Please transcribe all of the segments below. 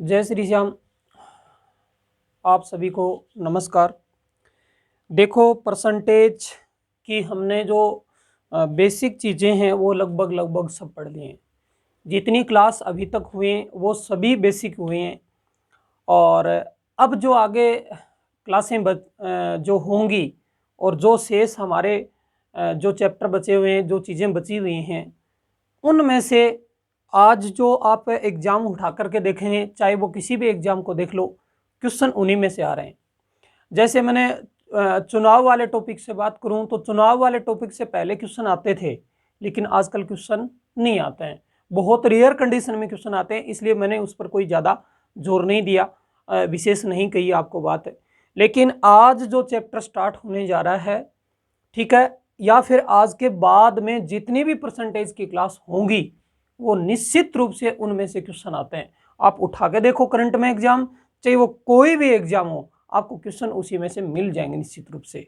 जय श्री श्याम। आप सभी को नमस्कार। देखो, परसेंटेज की हमने जो बेसिक चीज़ें हैं वो लगभग सब पढ़ ली हैं। जितनी क्लास अभी तक हुए हैं वो सभी बेसिक हुए हैं, और अब जो आगे क्लासें जो होंगी और जो शेष हमारे जो चैप्टर बचे हुए हैं, जो चीज़ें बची हुई हैं, उनमें से आज जो आप एग्ज़ाम उठा करके देखेंगे, चाहे वो किसी भी एग्ज़ाम को देख लो, क्वेश्चन उन्हीं में से आ रहे हैं। जैसे मैंने चुनाव वाले टॉपिक से बात करूं तो चुनाव वाले टॉपिक से पहले क्वेश्चन आते थे, लेकिन आजकल क्वेश्चन नहीं आते हैं। बहुत रेयर कंडीशन में क्वेश्चन आते हैं, इसलिए मैंने उस पर कोई ज़्यादा जोर नहीं दिया, विशेष नहीं कही आपको बात है। लेकिन आज जो चैप्टर स्टार्ट होने जा रहा है, ठीक है, या फिर आज के बाद में जितनी भी परसेंटेज की क्लास होंगी वो निश्चित रूप से उनमें से क्वेश्चन आते हैं। आप उठा के देखो करंट में एग्जाम, चाहे वो कोई भी एग्जाम हो, आपको क्वेश्चन उसी में से मिल जाएंगे निश्चित रूप से।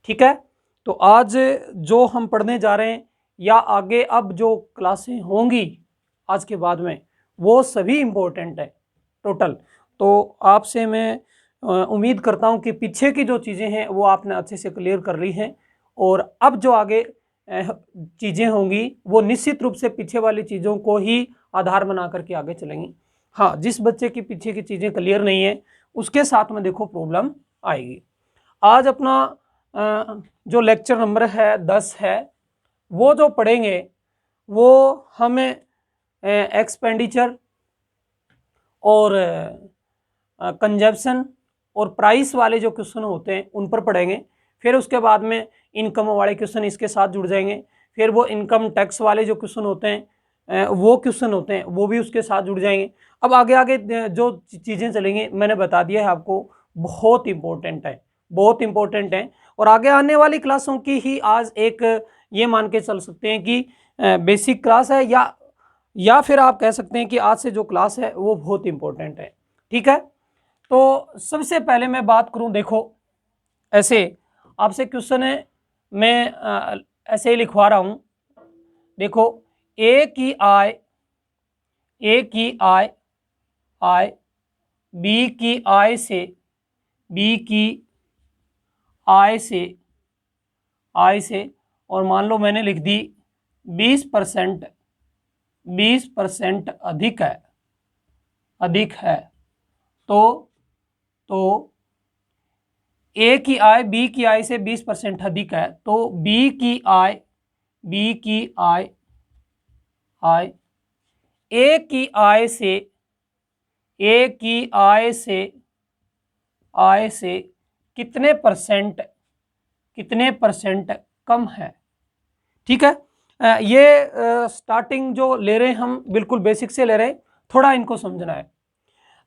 ठीक है, तो आज जो हम पढ़ने जा रहे हैं या आगे अब जो क्लासें होंगी आज के बाद में, वो सभी इम्पोर्टेंट है टोटल। तो आपसे मैं उम्मीद करता हूँ कि पीछे की जो चीज़ें हैं वो आपने अच्छे से क्लियर कर ली हैं, और अब जो आगे चीज़ें होंगी वो निश्चित रूप से पीछे वाली चीज़ों को ही आधार बना करके आगे चलेंगी। हाँ, जिस बच्चे की पीछे की चीज़ें क्लियर नहीं है उसके साथ में देखो प्रॉब्लम आएगी। आज अपना जो लेक्चर नंबर है 10 है, वो जो पढ़ेंगे वो हमें एक्सपेंडिचर और कंजप्शन और प्राइस वाले जो क्वेश्चन होते हैं उन पर पढ़ेंगे। फिर उसके बाद में इनकम वाले क्वेश्चन इसके साथ जुड़ जाएंगे। फिर वो इनकम टैक्स वाले जो क्वेश्चन होते हैं वो क्वेश्चन होते हैं वो भी उसके साथ जुड़ जाएंगे। अब आगे आगे जो चीज़ें चलेंगी मैंने बता दिया है आपको, बहुत इंपॉर्टेंट है, बहुत इंपॉर्टेंट है। और आगे आने वाली क्लासों की ही आज एक ये मान के चल सकते हैं कि बेसिक क्लास है, या फिर आप कह सकते हैं कि आज से जो क्लास है वो बहुत इंपॉर्टेंट है। ठीक है, तो सबसे पहले मैं बात करूं, देखो ऐसे आपसे क्वेश्चन है, मैं ऐसे ही लिखवा रहा हूं। देखो, ए की आय बी की आय से और मान लो मैंने लिख दी 20% अधिक है, तो ए की आय बी की आय से 20% अधिक है, तो बी की आय ए की आय से कितने परसेंट कम है। ठीक है, ये स्टार्टिंग जो ले रहे हैं हम बिल्कुल बेसिक से ले रहे हैं, थोड़ा इनको समझना है।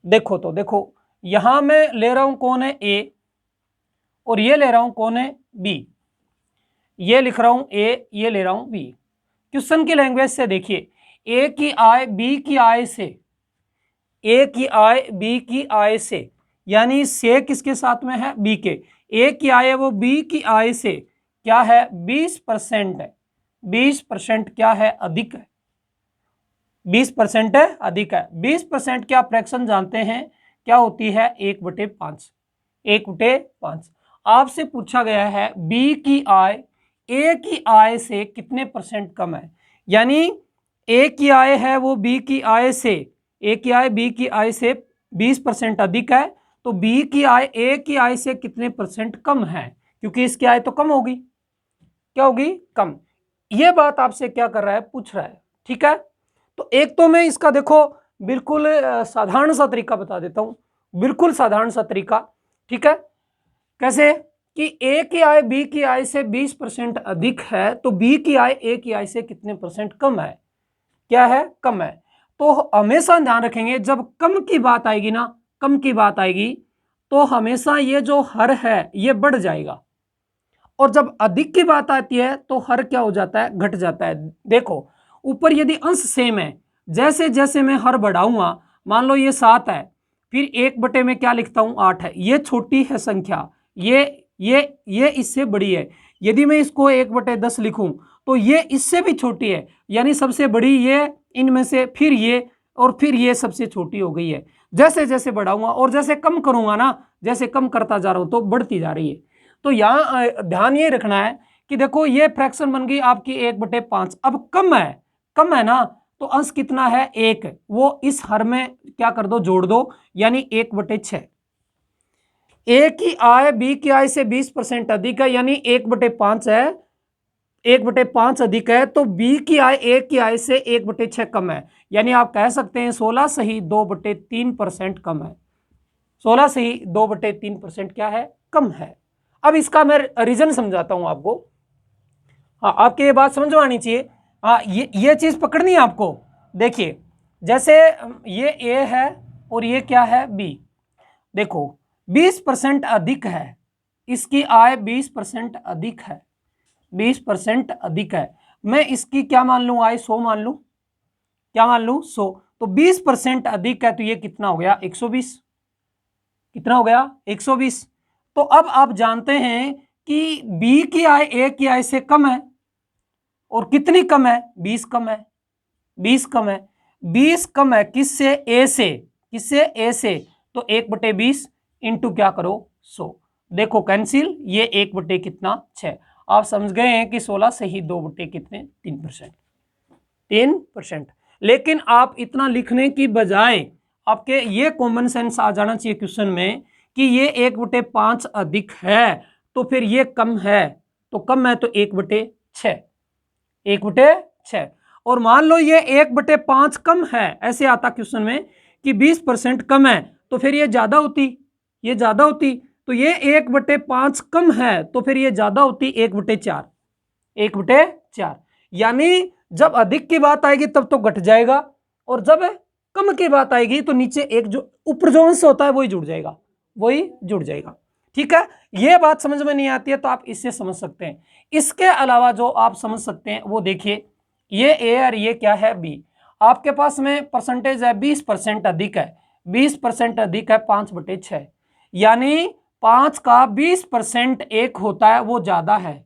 देखो यहां मैं ले रहा हूं कौन है ए, और ये ले रहा हूं कौन है बी। ये लिख रहा हूं ए, ये ले रहा हूं बी। क्वेश्चन की लैंग्वेज से देखिए, ए की आय बी की आय से, यानी से किसके साथ में है, बी के। ए की आय है वो बी की आय से क्या है, 20% है। 20% क्या है, अधिक है। 20% अधिक है। 20% क्या फ्रैक्शन जानते हैं क्या होती है, 1/5। 1/5 आपसे पूछा गया है बी की आय ए की आय से कितने परसेंट कम है, यानी ए की आय है वो बी की आय से, ए की आय बी की आय से 20% अधिक है, तो बी की आय ए की आय से कितने परसेंट कम है, क्योंकि इसकी आय तो कम होगी, क्या होगी, कम। ये बात आपसे क्या कर रहा है, पूछ रहा है। ठीक है, तो एक तो मैं इसका देखो बिल्कुल साधारण सा तरीका बता देता हूं, बिल्कुल साधारण सा तरीका। ठीक है, कैसे कि ए की आय बी की आय से 20% अधिक है, तो बी की आय ए की आय से कितने परसेंट कम है, क्या है, कम है। तो हमेशा ध्यान रखेंगे जब कम की बात आएगी ना, कम की बात आएगी तो हमेशा ये जो हर है ये बढ़ जाएगा, और जब अधिक की बात आती है तो हर क्या हो जाता है, घट जाता है। देखो ऊपर यदि अंश सेम है, जैसे जैसे मैं हर बढ़ाऊंगा, मान लो ये 7 है, फिर 1 में क्या लिखता हूं, 8 है। ये छोटी है संख्या, ये इससे बड़ी है। यदि मैं इसको 1/10 लिखूं तो ये इससे भी छोटी है, यानी सबसे बड़ी ये इनमें से, फिर ये, और फिर ये सबसे छोटी हो गई है। जैसे जैसे बढ़ाऊंगा और जैसे कम करूंगा ना, जैसे कम करता जा रहा हूं तो बढ़ती जा रही है। तो यहाँ ध्यान ये रखना है कि देखो ये फ्रैक्शन बन गई आपकी 1/5। अब कम है ना, तो अंश कितना है 1, वो इस हर में क्या कर दो, जोड़ दो, यानी 1/6। ए की आय बी की आय से 20% अधिक है, यानी 1/5 है, 1/5 अधिक है, तो बी की आय ए की आय से 1/6 कम है, यानी आप कह सकते हैं 16 से ही 2/3% कम है। 16 से ही 2/3% क्या है, कम है। अब इसका मैं रीजन समझाता हूं आपको। हाँ, आपकी ये बात समझ में आनी चाहिए। हाँ, ये चीज पकड़नी है आपको। देखिए, जैसे ये ए है और ये क्या है, बी। देखो 20% अधिक है, इसकी आय 20% अधिक है, 20% अधिक है। मैं इसकी क्या मान लूं, आय 100 मान लूं, क्या मान लूं, 100। तो 20% अधिक है, तो ये कितना हो गया, 120। कितना हो गया, 120। तो अब आप जानते हैं कि बी की आय ए की आय से कम है, और कितनी कम है, 20 कम है, 20 कम है, 20 कम है किससे, ए से, किससे, ए से। तो 1/20 इंटू क्या करो, 100। देखो कैंसिल, ये 1 कितना, 6। आप समझ गए हैं कि 16 से ही 2 कितने, 3%, 3%। लेकिन आप इतना लिखने की बजाय आपके ये कॉमन सेंस आ जाना चाहिए क्वेश्चन में कि ये 1/5 अधिक है, तो फिर ये कम है, तो कम है तो 1/6, 1/6। और मान लो ये 1/5 कम है, ऐसे आता क्वेश्चन में कि 20% कम है, तो फिर ये ज्यादा होती, ये ज्यादा होती। तो ये 1/5 कम है, तो फिर ये ज्यादा होती 1/4, 1/4। यानी जब अधिक की बात आएगी तब तो घट जाएगा, और जब कम की बात आएगी तो नीचे एक जो ऊपर जो अंश होता है वही जुड़ जाएगा, वही जुड़ जाएगा। ठीक है, ये बात समझ में नहीं आती है तो आप इससे समझ सकते हैं। इसके अलावा जो आप समझ सकते हैं वो देखिए, ये ए और ये क्या है, बी। आपके पास में परसेंटेज है 20% अधिक है, 20% अधिक है 5/6, यानी 5 का 20% एक होता है, वो ज्यादा है।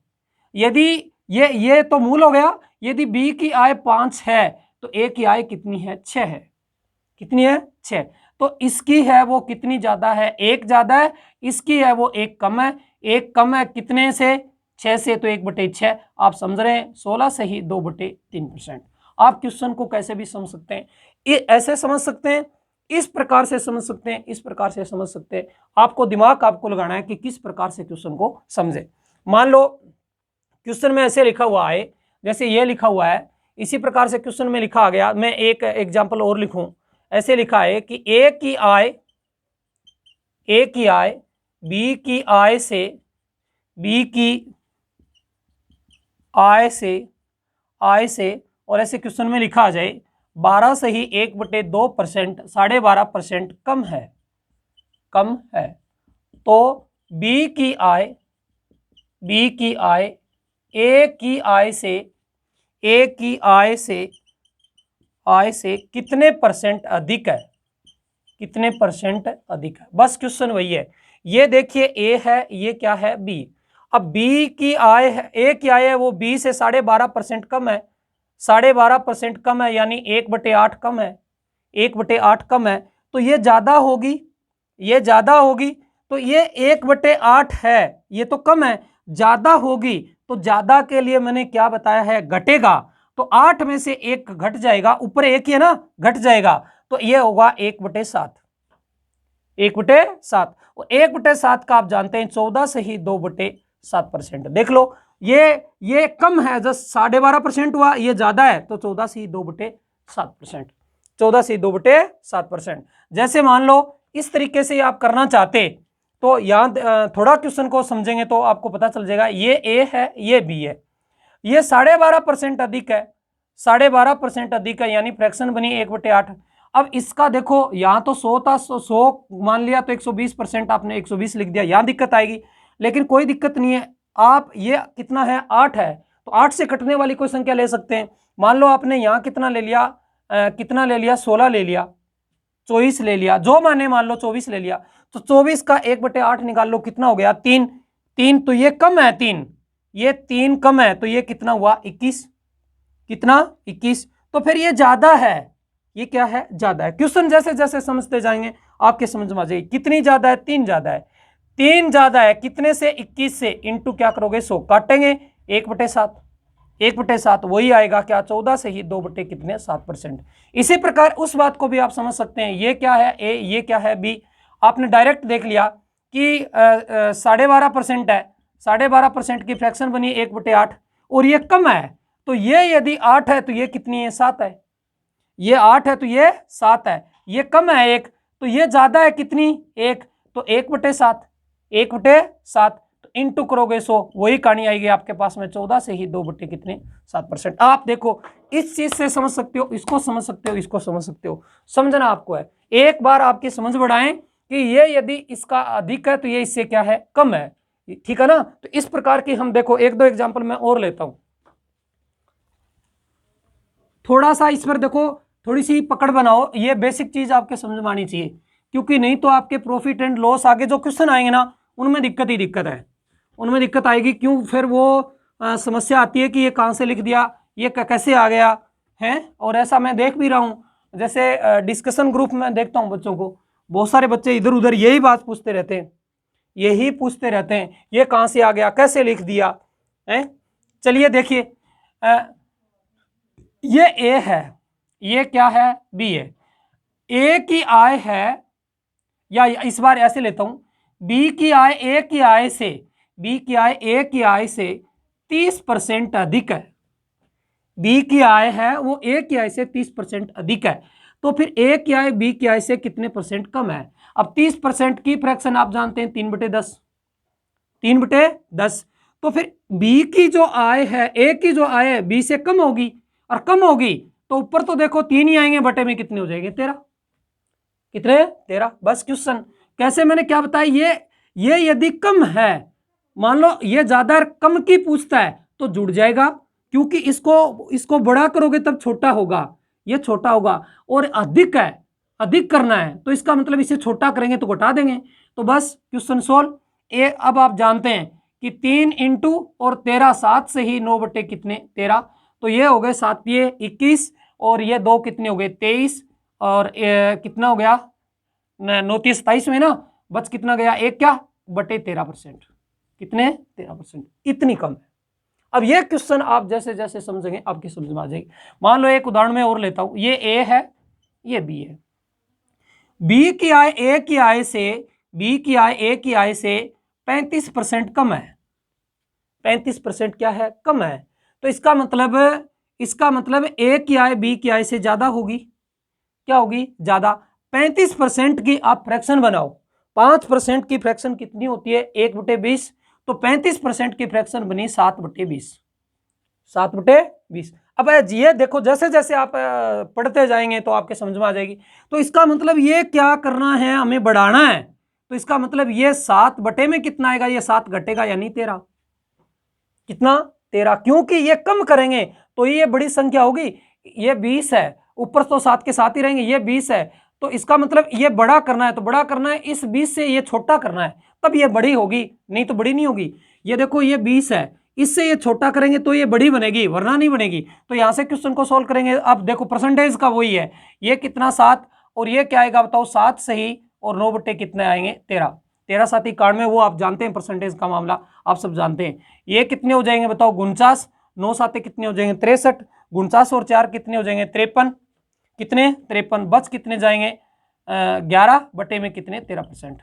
यदि ये तो मूल हो गया, यदि बी की आय 5 है तो ए की आय कितनी है, 6 है। कितनी है, 6। तो इसकी है वो कितनी ज्यादा है, 1 ज्यादा है, इसकी है वो 1 कम है। 1 कम है कितने से, 6 से, तो 1/6। आप समझ रहे हैं, 16 से ही 2/3%। आप क्वेश्चन को कैसे भी समझ सकते हैं, ऐसे समझ सकते हैं, इस प्रकार से समझ सकते हैं, इस प्रकार से समझ सकते हैं। आपको दिमाग आपको लगाना है कि किस प्रकार से क्वेश्चन को समझे। मान लो क्वेश्चन में ऐसे लिखा हुआ है, जैसे ये लिखा हुआ है, इसी प्रकार से क्वेश्चन में लिखा आ गया। मैं एक एग्जांपल और लिखूं, ऐसे लिखा है कि ए की आय बी की आय से, बी की आय से और ऐसे क्वेश्चन में लिखा आ जाए 12 से ही 1/2%, 12.5% कम है, कम है। तो बी की आय ए की आय से कितने परसेंट अधिक है, कितने परसेंट अधिक है। बस क्वेश्चन वही है। ये देखिए ए है, ये क्या है, बी। अब बी की आय है, ए की आय है वो बी से 12.5% कम है, 12.5% कम है, यानी 1/8 कम है, 1/8 कम है। तो ये ज्यादा होगी, ये ज्यादा होगी। तो ये 1/8 है, ये तो कम है, ज्यादा होगी। तो ज्यादा के लिए मैंने क्या बताया है, घटेगा। तो 8 में से 1 घट जाएगा, ऊपर 1 ही है ना, घट जाएगा। तो ये होगा 1/7, 1/7। और 1/7 का आप जानते हैं 14 से ही 2/7%। देख लो, ये कम है, जस्ट 12.5% हुआ, ये ज्यादा है, तो 14 से ही 2/7%, 14 से 2/7%। जैसे मान लो इस तरीके से आप करना चाहते, तो यहां थोड़ा क्वेश्चन को समझेंगे तो आपको पता चल जाएगा। ये ए है, ये बी है, ये 12.5% अधिक है, 12.5% अधिक है, यानी फ्रैक्शन बनी 1/8। अब इसका देखो, यहां तो 100 था, 100 मान लिया, तो 120% आपने 120 लिख दिया, यहां दिक्कत आएगी। लेकिन कोई दिक्कत नहीं है, आप ये कितना है, 8 है, तो 8 से कटने वाली कोई संख्या ले सकते हैं। मान लो आपने यहां कितना ले लिया, कितना ले लिया, 16 ले लिया, 24 ले लिया, जो माने मान लो 24 ले लिया, तो 24 का 1/8 निकाल लो, कितना हो गया, 3। 3 तो ये कम है, 3, ये 3 कम है, तो ये कितना हुआ, 21। कितना, 21। तो फिर ये ज्यादा है, ये क्या है, ज्यादा है। क्वेश्चन जैसे जैसे समझते जाएंगे आपके समझ में आ जाएगी। कितनी ज्यादा है, 3 ज्यादा है। 3 ज्यादा है कितने से, 21 से, इंटू क्या करोगे 100, काटेंगे 1/7, 1/7 वही आएगा क्या, 14 से ही 2 बटे कितने 7%। इसी प्रकार उस बात को भी आप समझ सकते हैं, ये क्या है ए, ये क्या है बी। आपने डायरेक्ट देख लिया कि 12.5% है, 12.5% की फ्रैक्शन बनी 1/8 और ये कम है, तो ये यदि 8 है तो ये कितनी है, 7 है। ये 8 है तो ये 7 है, ये कम है 1 तो ये ज्यादा है कितनी, 1, तो 1/7, 1/7 तो इंटू करोगे 100, वही कहानी आएगी आपके पास में 14 से ही 2 बटे कितने 7%। आप देखो इस चीज से समझ सकते हो, इसको समझ सकते हो, इसको समझ सकते हो, समझना आपको है। एक बार आपकी समझ बढ़ाएं कि ये यदि इसका अधिक है तो ये इससे क्या है, कम है, ठीक है ना। तो इस प्रकार की हम देखो 1-2 एग्जाम्पल मैं और लेता हूं, थोड़ा सा इस पर देखो, थोड़ी सी पकड़ बनाओ, ये बेसिक चीज आपके समझ में आनी चाहिए, क्योंकि नहीं तो आपके प्रॉफिट एंड लॉस आगे जो क्वेश्चन आएंगे ना उनमें दिक्कत ही दिक्कत है, उनमें दिक्कत आएगी। क्यों, फिर वो समस्या आती है कि ये कहाँ से लिख दिया, ये कैसे आ गया है। और ऐसा मैं देख भी रहा हूँ, जैसे डिस्कशन ग्रुप में देखता हूँ बच्चों को, बहुत सारे बच्चे इधर उधर यही बात पूछते रहते हैं, यही पूछते रहते हैं, ये कहाँ से आ गया, कैसे लिख दिया है। चलिए देखिए, ये ए है, ये क्या है, बी है। ए की आय है, या इस बार ऐसे लेता हूं, बी की आय ए की आय से, बी की आय ए की आय से 30% अधिक है। बी की आय है वो ए की आय से 30% अधिक है, तो फिर ए की आय बी की आय से कितने परसेंट कम है। अब 30% की फ्रैक्शन आप जानते हैं 3/10, 3/10, तो फिर बी की जो आय है, ए की जो आय है बी से कम होगी, और कम होगी तो ऊपर तो देखो 3 ही आएंगे, बटे में कितने हो जाएंगे 13, कितने 13। बस क्वेश्चन कैसे, मैंने क्या बताया, ये यदि कम है, मान लो ये ज्यादा कम की पूछता है तो जुड़ जाएगा, क्योंकि इसको बड़ा करोगे तब छोटा होगा, ये छोटा होगा। और अधिक है, अधिक करना है तो इसका मतलब इसे छोटा करेंगे तो घटा देंगे। तो बस क्वेश्चन सोल्व। अब आप जानते हैं कि 3 इंटू और 13, 7 से ही 9 बटे कितने 13, तो ये हो गए 7 ये 21, और ये 2 कितने हो गए 23, और कितना हो गया 9 3 27 में ना, बच कितना गया 1 क्या बटे 13%, कितने 13%, इतनी कम है। अब ये क्वेश्चन आप जैसे जैसे समझेंगे आपकी समझ में आ जाएगी। मान लो एक उदाहरण में और लेता हूं, ये ए है, ये बी है। बी की आय ए की आय से, बी की आय ए की आय से 35% कम है, 35% क्या है, कम है। तो इसका मतलब ए की आय बी की आय से ज्यादा होगी, क्या होगी, ज्यादा। 35% की आप फ्रैक्शन बनाओ, 5% की फ्रैक्शन कितनी होती है 1/20, तो 35% की फ्रैक्शन बनी 7/20, 7/20। अब ये देखो जैसे जैसे आप पढ़ते जाएंगे तो आपके समझ में आ जाएगी। तो इसका मतलब ये क्या करना है, हमें बढ़ाना है, तो इसका मतलब ये 7 बटे में कितना आएगा, ये 7 घटेगा यानी 13, कितना 13, क्योंकि ये कम करेंगे तो ये बड़ी संख्या होगी, ये 20 है, ऊपर तो 7 के साथ ही रहेंगे, ये 20 है, तो इसका मतलब ये बड़ा करना है, तो बड़ा करना है इस 20 से ये छोटा करना है, तब ये बड़ी होगी, नहीं तो बड़ी नहीं होगी। ये देखो ये 20 है, इससे ये छोटा करेंगे तो ये बड़ी बनेगी, वरना नहीं बनेगी। तो यहां से क्वेश्चन को सोल्व करेंगे। अब देखो परसेंटेज का वही है, ये कितना 7, और ये क्या आएगा बताओ 7 सही, और 9 बटे कितने आएंगे 13, 13 7 91, वो आप जानते हैं परसेंटेज का मामला, आप सब जानते हैं। ये कितने हो जाएंगे बताओ 49, 9 7 कितने हो जाएंगे 63, 49 और 4 कितने हो जाएंगे 53, कितने 53, बच कितने जाएंगे 11 बटे में कितने 13%,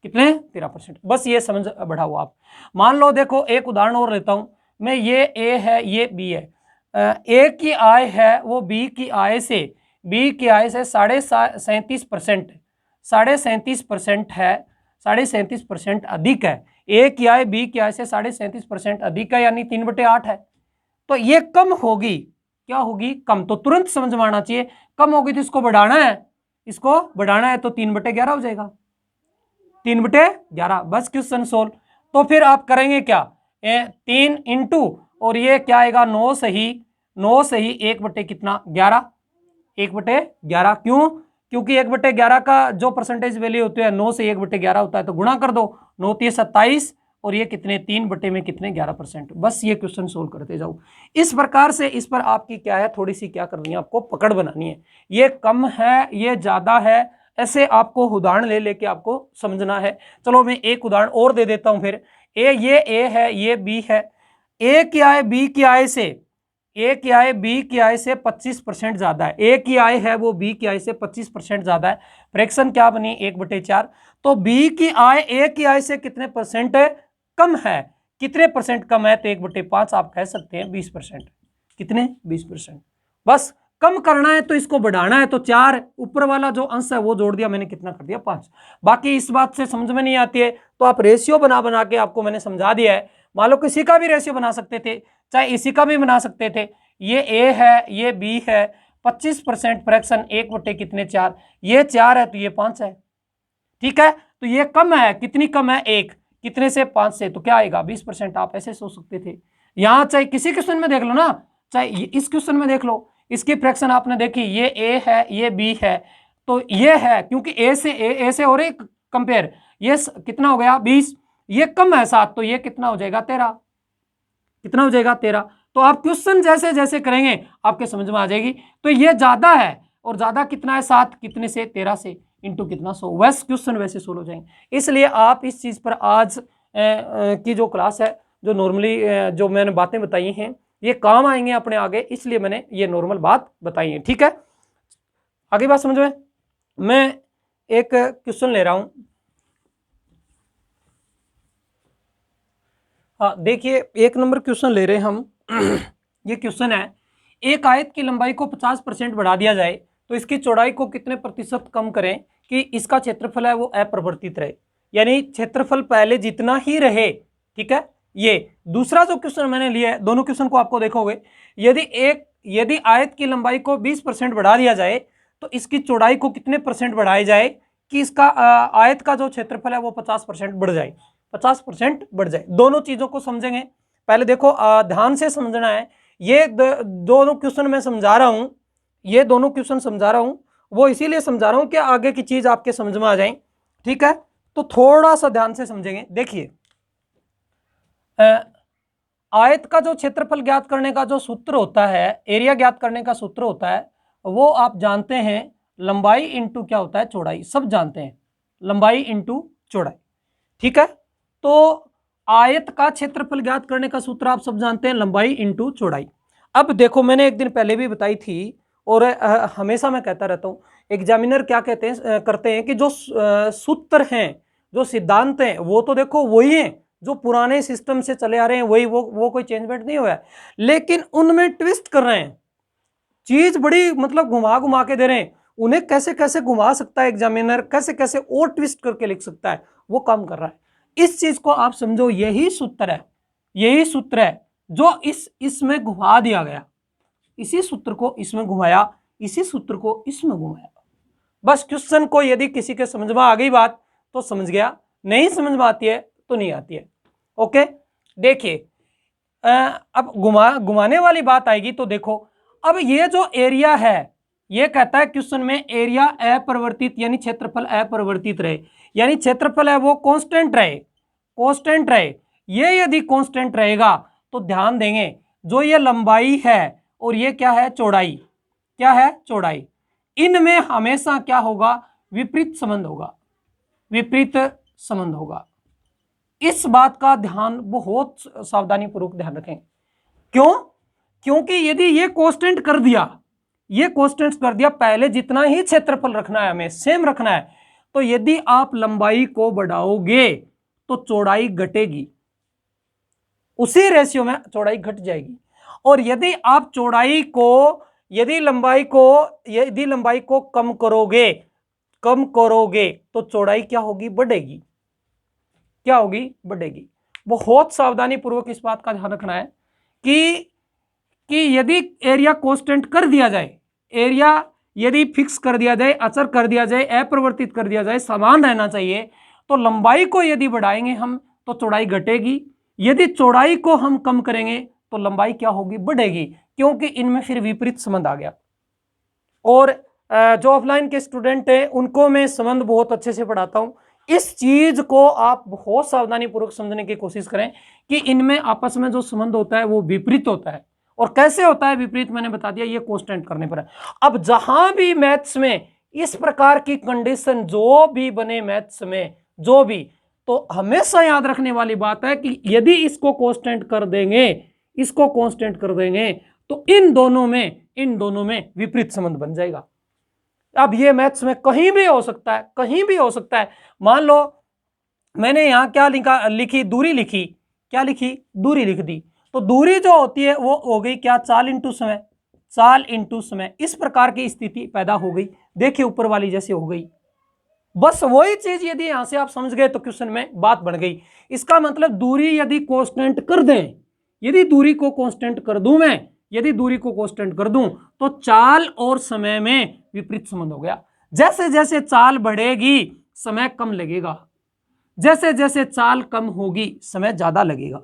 कितने 13%। बस ये समझ बढ़ाओ आप। मान लो देखो एक उदाहरण और लेता हूं मैं, ये ए है, ये बी है। ए की आय है वो बी की आय से, बी की आय से 37.5%, 37.5% है, 37.5% अधिक है। ए की आय बी की आय से 37.5% अधिक है, यानी 3/8 है। तो ये कम होगी, क्या होगी, कम। तो तुरंत समझ में आना चाहिए, कम होगी तो इसको बढ़ाना है, इसको बढ़ाना है तो 3/11 हो जाएगा, 3/11। बस क्वेश्चन सोल्व। तो फिर आप करेंगे क्या, 3 इंटू और ये क्या आएगा 9 सही, 9 सही 1 बटे कितना 11, 1/11। क्यों, क्योंकि 1/11 का जो परसेंटेज वैल्यू होती है 9 से 1/11 होता है, तो गुणा कर दो, 9 3 27 और ये कितने 3 बटे में कितने 11%। बस ये क्वेश्चन सोल्व करते जाओ इस प्रकार से। इस पर आपकी क्या है, थोड़ी सी क्या करनी है, आपको पकड़ बनानी है। ये कम है, ये ज्यादा है, ऐसे आपको उदाहरण ले लेके आपको समझना है। चलो मैं एक उदाहरण और दे देता हूं फिर। ये ए है, ये बी है। ए की आय बी की आय से, ए की आय बी की आय से 25% ज्यादा है। ए की आय है वो बी की आय से 25% ज्यादा है। फ्रैक्शन क्या बनी 1/4। तो बी की आय ए की आय से कितने परसेंट कम है, कितने परसेंट कम है, तो 1/5 आप कह सकते हैं 20%। कितने 20%। बस कम करना है तो इसको बढ़ाना है, तो 4 ऊपर वाला जो अंश है वो जोड़ दिया मैंने, कितना कर दिया 5। बाकी इस बात से समझ में नहीं आती है तो आप रेशियो बना बना के आपको मैंने समझा दिया है। मान लो किसी का भी रेशियो बना सकते थे, चाहे इसी का भी बना सकते थे। ये ए है, ये बी है, 25% फ्रैक्शन 1/4, ये 4 है तो ये 5 है। ठीक है, तो ये कम है, कितनी कम है 1, कितने से 5 से, तो क्या आएगा 20%। आप ऐसे सोच सकते थे। यहां चाहे किसी क्वेश्चन में देख लो ना, चाहे इस क्वेश्चन में देख लो, इसकी फ्रैक्शन आपने देखी, ये ए है, ये बी है, तो ये है क्योंकि ए से हो रही कंपेयर, ये कितना हो गया 20, ये कम है 7, तो ये कितना हो जाएगा 13। कितना हो जाएगा 13। तो आप क्वेश्चन जैसे जैसे करेंगे आपके समझ में आ जाएगी। तो ये ज्यादा है, और ज्यादा कितना है 7, कितने से 13 से, इंटू कितना 100, वैसे क्वेश्चन वैसे सोल्व हो जाएंगे। इसलिए आप इस चीज पर आज की जो क्लास है, जो नॉर्मली जो मैंने बातें बताई हैं, ये काम आएंगे अपने आगे, इसलिए मैंने ये नॉर्मल बात बताई है। ठीक है, आगे बात समझ में। मैं एक क्वेश्चन ले रहा हूं। हाँ देखिए, 1 नंबर क्वेश्चन ले रहे हैं हम। ये क्वेश्चन है, एक आयत की लंबाई को 50% बढ़ा दिया जाए तो इसकी चौड़ाई को कितने प्रतिशत कम करें कि इसका क्षेत्रफल है वो अपरिवर्तित रहे। यानी क्षेत्रफल पहले जितना ही रहे। ठीक है, ये दूसरा जो क्वेश्चन मैंने लिया है, दोनों क्वेश्चन को आपको देखोगे, यदि आयत की लंबाई को 20% बढ़ा दिया जाए तो इसकी चौड़ाई को कितने परसेंट बढ़ाई जाए कि इसका आयत का जो क्षेत्रफल है वो 50% बढ़ जाए, 50% बढ़ जाए। दोनों चीजों को समझेंगे। पहले देखो, ध्यान से समझना है। ये दोनों क्वेश्चन मैं समझा रहा हूं, ये दोनों क्वेश्चन समझा रहा हूं, वो इसीलिए समझा रहा हूं कि आगे की चीज आपके समझ में आ जाए। ठीक है, तो थोड़ा सा ध्यान से समझेंगे। देखिए, आयत का जो क्षेत्रफल ज्ञात करने का जो सूत्र होता है, एरिया ज्ञात करने का सूत्र होता है, वो आप जानते हैं, लंबाई इंटू क्या होता है, चौड़ाई। सब जानते हैं, लंबाई इंटू चौड़ाई। ठीक है, तो आयत का क्षेत्रफल ज्ञात करने का सूत्र आप सब जानते हैं, लंबाई इंटू चौड़ाई। अब देखो, मैंने एक दिन पहले भी बताई थी, और हमेशा मैं कहता रहता हूं, एग्जामिनर क्या कहते हैं करते हैं कि जो सूत्र हैं, जो सिद्धांत हैं, वो तो देखो वही हैं जो पुराने सिस्टम से चले आ रहे हैं, वही वो कोई चेंजमेंट नहीं हुआ है, लेकिन उनमें ट्विस्ट कर रहे हैं। चीज बड़ी मतलब घुमा घुमा के दे रहे हैं, उन्हें कैसे कैसे घुमा सकता है एग्जामिनर, कैसे कैसे और ट्विस्ट करके लिख सकता है, वो काम कर रहा है। इस चीज को आप समझो, यही सूत्र है, यही सूत्र है जो इसमें घुमा दिया गया। इसी सूत्र को इसमें घुमाया, इसी सूत्र को इसमें घुमाया। बस क्वेश्चन को यदि किसी के समझ में आ गई बात तो समझ गया, नहीं समझ में आती है तो नहीं आती है। ओके, देखिए, अब घुमाने वाली बात आएगी तो देखो, अब ये जो एरिया है, ये कहता है क्वेश्चन में एरिया अपरिवर्तित, यानी क्षेत्रफल अपरिवर्तित रहे, यानी क्षेत्रफल है वो कांस्टेंट रहे, कांस्टेंट रहे। ये यदि कांस्टेंट रहेगा तो ध्यान देंगे, जो ये लंबाई है और ये क्या है, चौड़ाई, क्या है, चौड़ाई, इनमें हमेशा क्या होगा, विपरीत संबंध होगा, विपरीत संबंध होगा। इस बात का ध्यान बहुत सावधानी पूर्वक ध्यान रखें। क्यों? क्योंकि यदि ये कांस्टेंट कर दिया, ये कांस्टेंट कर दिया, पहले जितना ही क्षेत्रफल रखना है, हमें सेम रखना है, तो यदि आप लंबाई को बढ़ाओगे तो चौड़ाई घटेगी, उसी रेशियो में चौड़ाई घट जाएगी। और यदि आप चौड़ाई को, यदि लंबाई को कम करोगे तो चौड़ाई क्या होगी, बढ़ेगी, क्या होगी, बढ़ेगी। बहुत सावधानी पूर्वक इस बात का ध्यान रखना है कि यदि एरिया कांस्टेंट कर दिया जाए, एरिया यदि फिक्स कर दिया जाए, अचर कर दिया जाए, अपरिवर्तित कर दिया जाए, समान रहना चाहिए, तो लंबाई को यदि बढ़ाएंगे हम तो चौड़ाई घटेगी, यदि चौड़ाई को हम कम करेंगे तो लंबाई क्या होगी, बढ़ेगी, क्योंकि इनमें फिर विपरीत संबंध आ गया। और जो ऑफलाइन के स्टूडेंट हैं उनको मैं संबंध बहुत अच्छे से पढ़ाता हूं, इस चीज को आप बहुत सावधानी पूर्वक समझने की कोशिश करें कि इनमें आपस में जो संबंध होता है वो विपरीत होता है। और कैसे होता है विपरीत, मैंने बता दिया, ये कांस्टेंट करने पर है। अब जहां भी मैथ्स में इस प्रकार की कंडीशन जो भी बने, मैथ्स में जो भी, तो हमेशा याद रखने वाली बात है कि यदि इसको कांस्टेंट कर देंगे, इसको कांस्टेंट कर देंगे, तो इन दोनों में विपरीत संबंध बन जाएगा। अब ये मैथ्स में कहीं भी हो सकता है, कहीं भी हो सकता है। मान लो मैंने यहां क्या लिखी, दूरी लिखी, क्या लिखी, दूरी लिख दी, तो दूरी जो होती है वो हो गई क्या, चाल इंटू समय, चाल इंटू समय। इस प्रकार की स्थिति पैदा हो गई, देखिए ऊपर वाली जैसे हो गई। बस वही चीज यदि यहां से आप समझ गए तो क्वेश्चन में बात बन गई। इसका मतलब दूरी यदि कांस्टेंट कर दें, यदि दूरी को कांस्टेंट कर दूं मैं, यदि दूरी को कांस्टेंट कर दूं, तो चाल और समय में विपरीत संबंध हो गया। जैसे जैसे चाल बढ़ेगी समय कम लगेगा, जैसे जैसे चाल कम होगी समय ज्यादा लगेगा,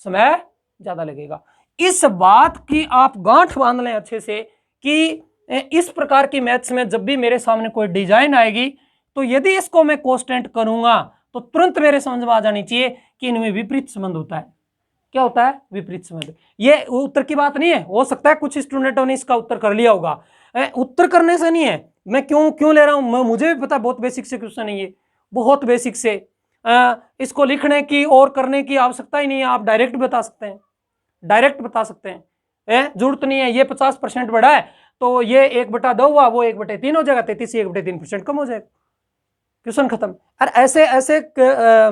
समय ज्यादा लगेगा। इस बात की आप गांठ बांध लें अच्छे से कि इस प्रकार की मैथ्स में जब भी मेरे सामने कोई डिजाइन आएगी, तो यदि इसको मैं कांस्टेंट करूंगा तो तुरंत मेरे समझ में आ जानी चाहिए कि इनमें विपरीत संबंध होता है। क्या होता है, विपरीत संबंध। ये उत्तर की बात नहीं है, हो सकता है कुछ स्टूडेंटों ने इसका उत्तर कर लिया होगा, उत्तर करने से नहीं है, मैं क्यों ले रहा हूं, मुझे भी पता, बहुत बेसिक से क्वेश्चन है ये, बहुत बेसिक से। इसको लिखने की और करने की आवश्यकता ही नहीं है, आप डायरेक्ट बता सकते हैं, डायरेक्ट बता सकते हैं, जरूरत नहीं है। ये 50% बढ़ा है तो ये 1/2 हुआ, वो 1/3 हो जाएगा, 33 से 1/3% कम हो जाएगा, क्वेश्चन खत्म। और ऐसे ऐसे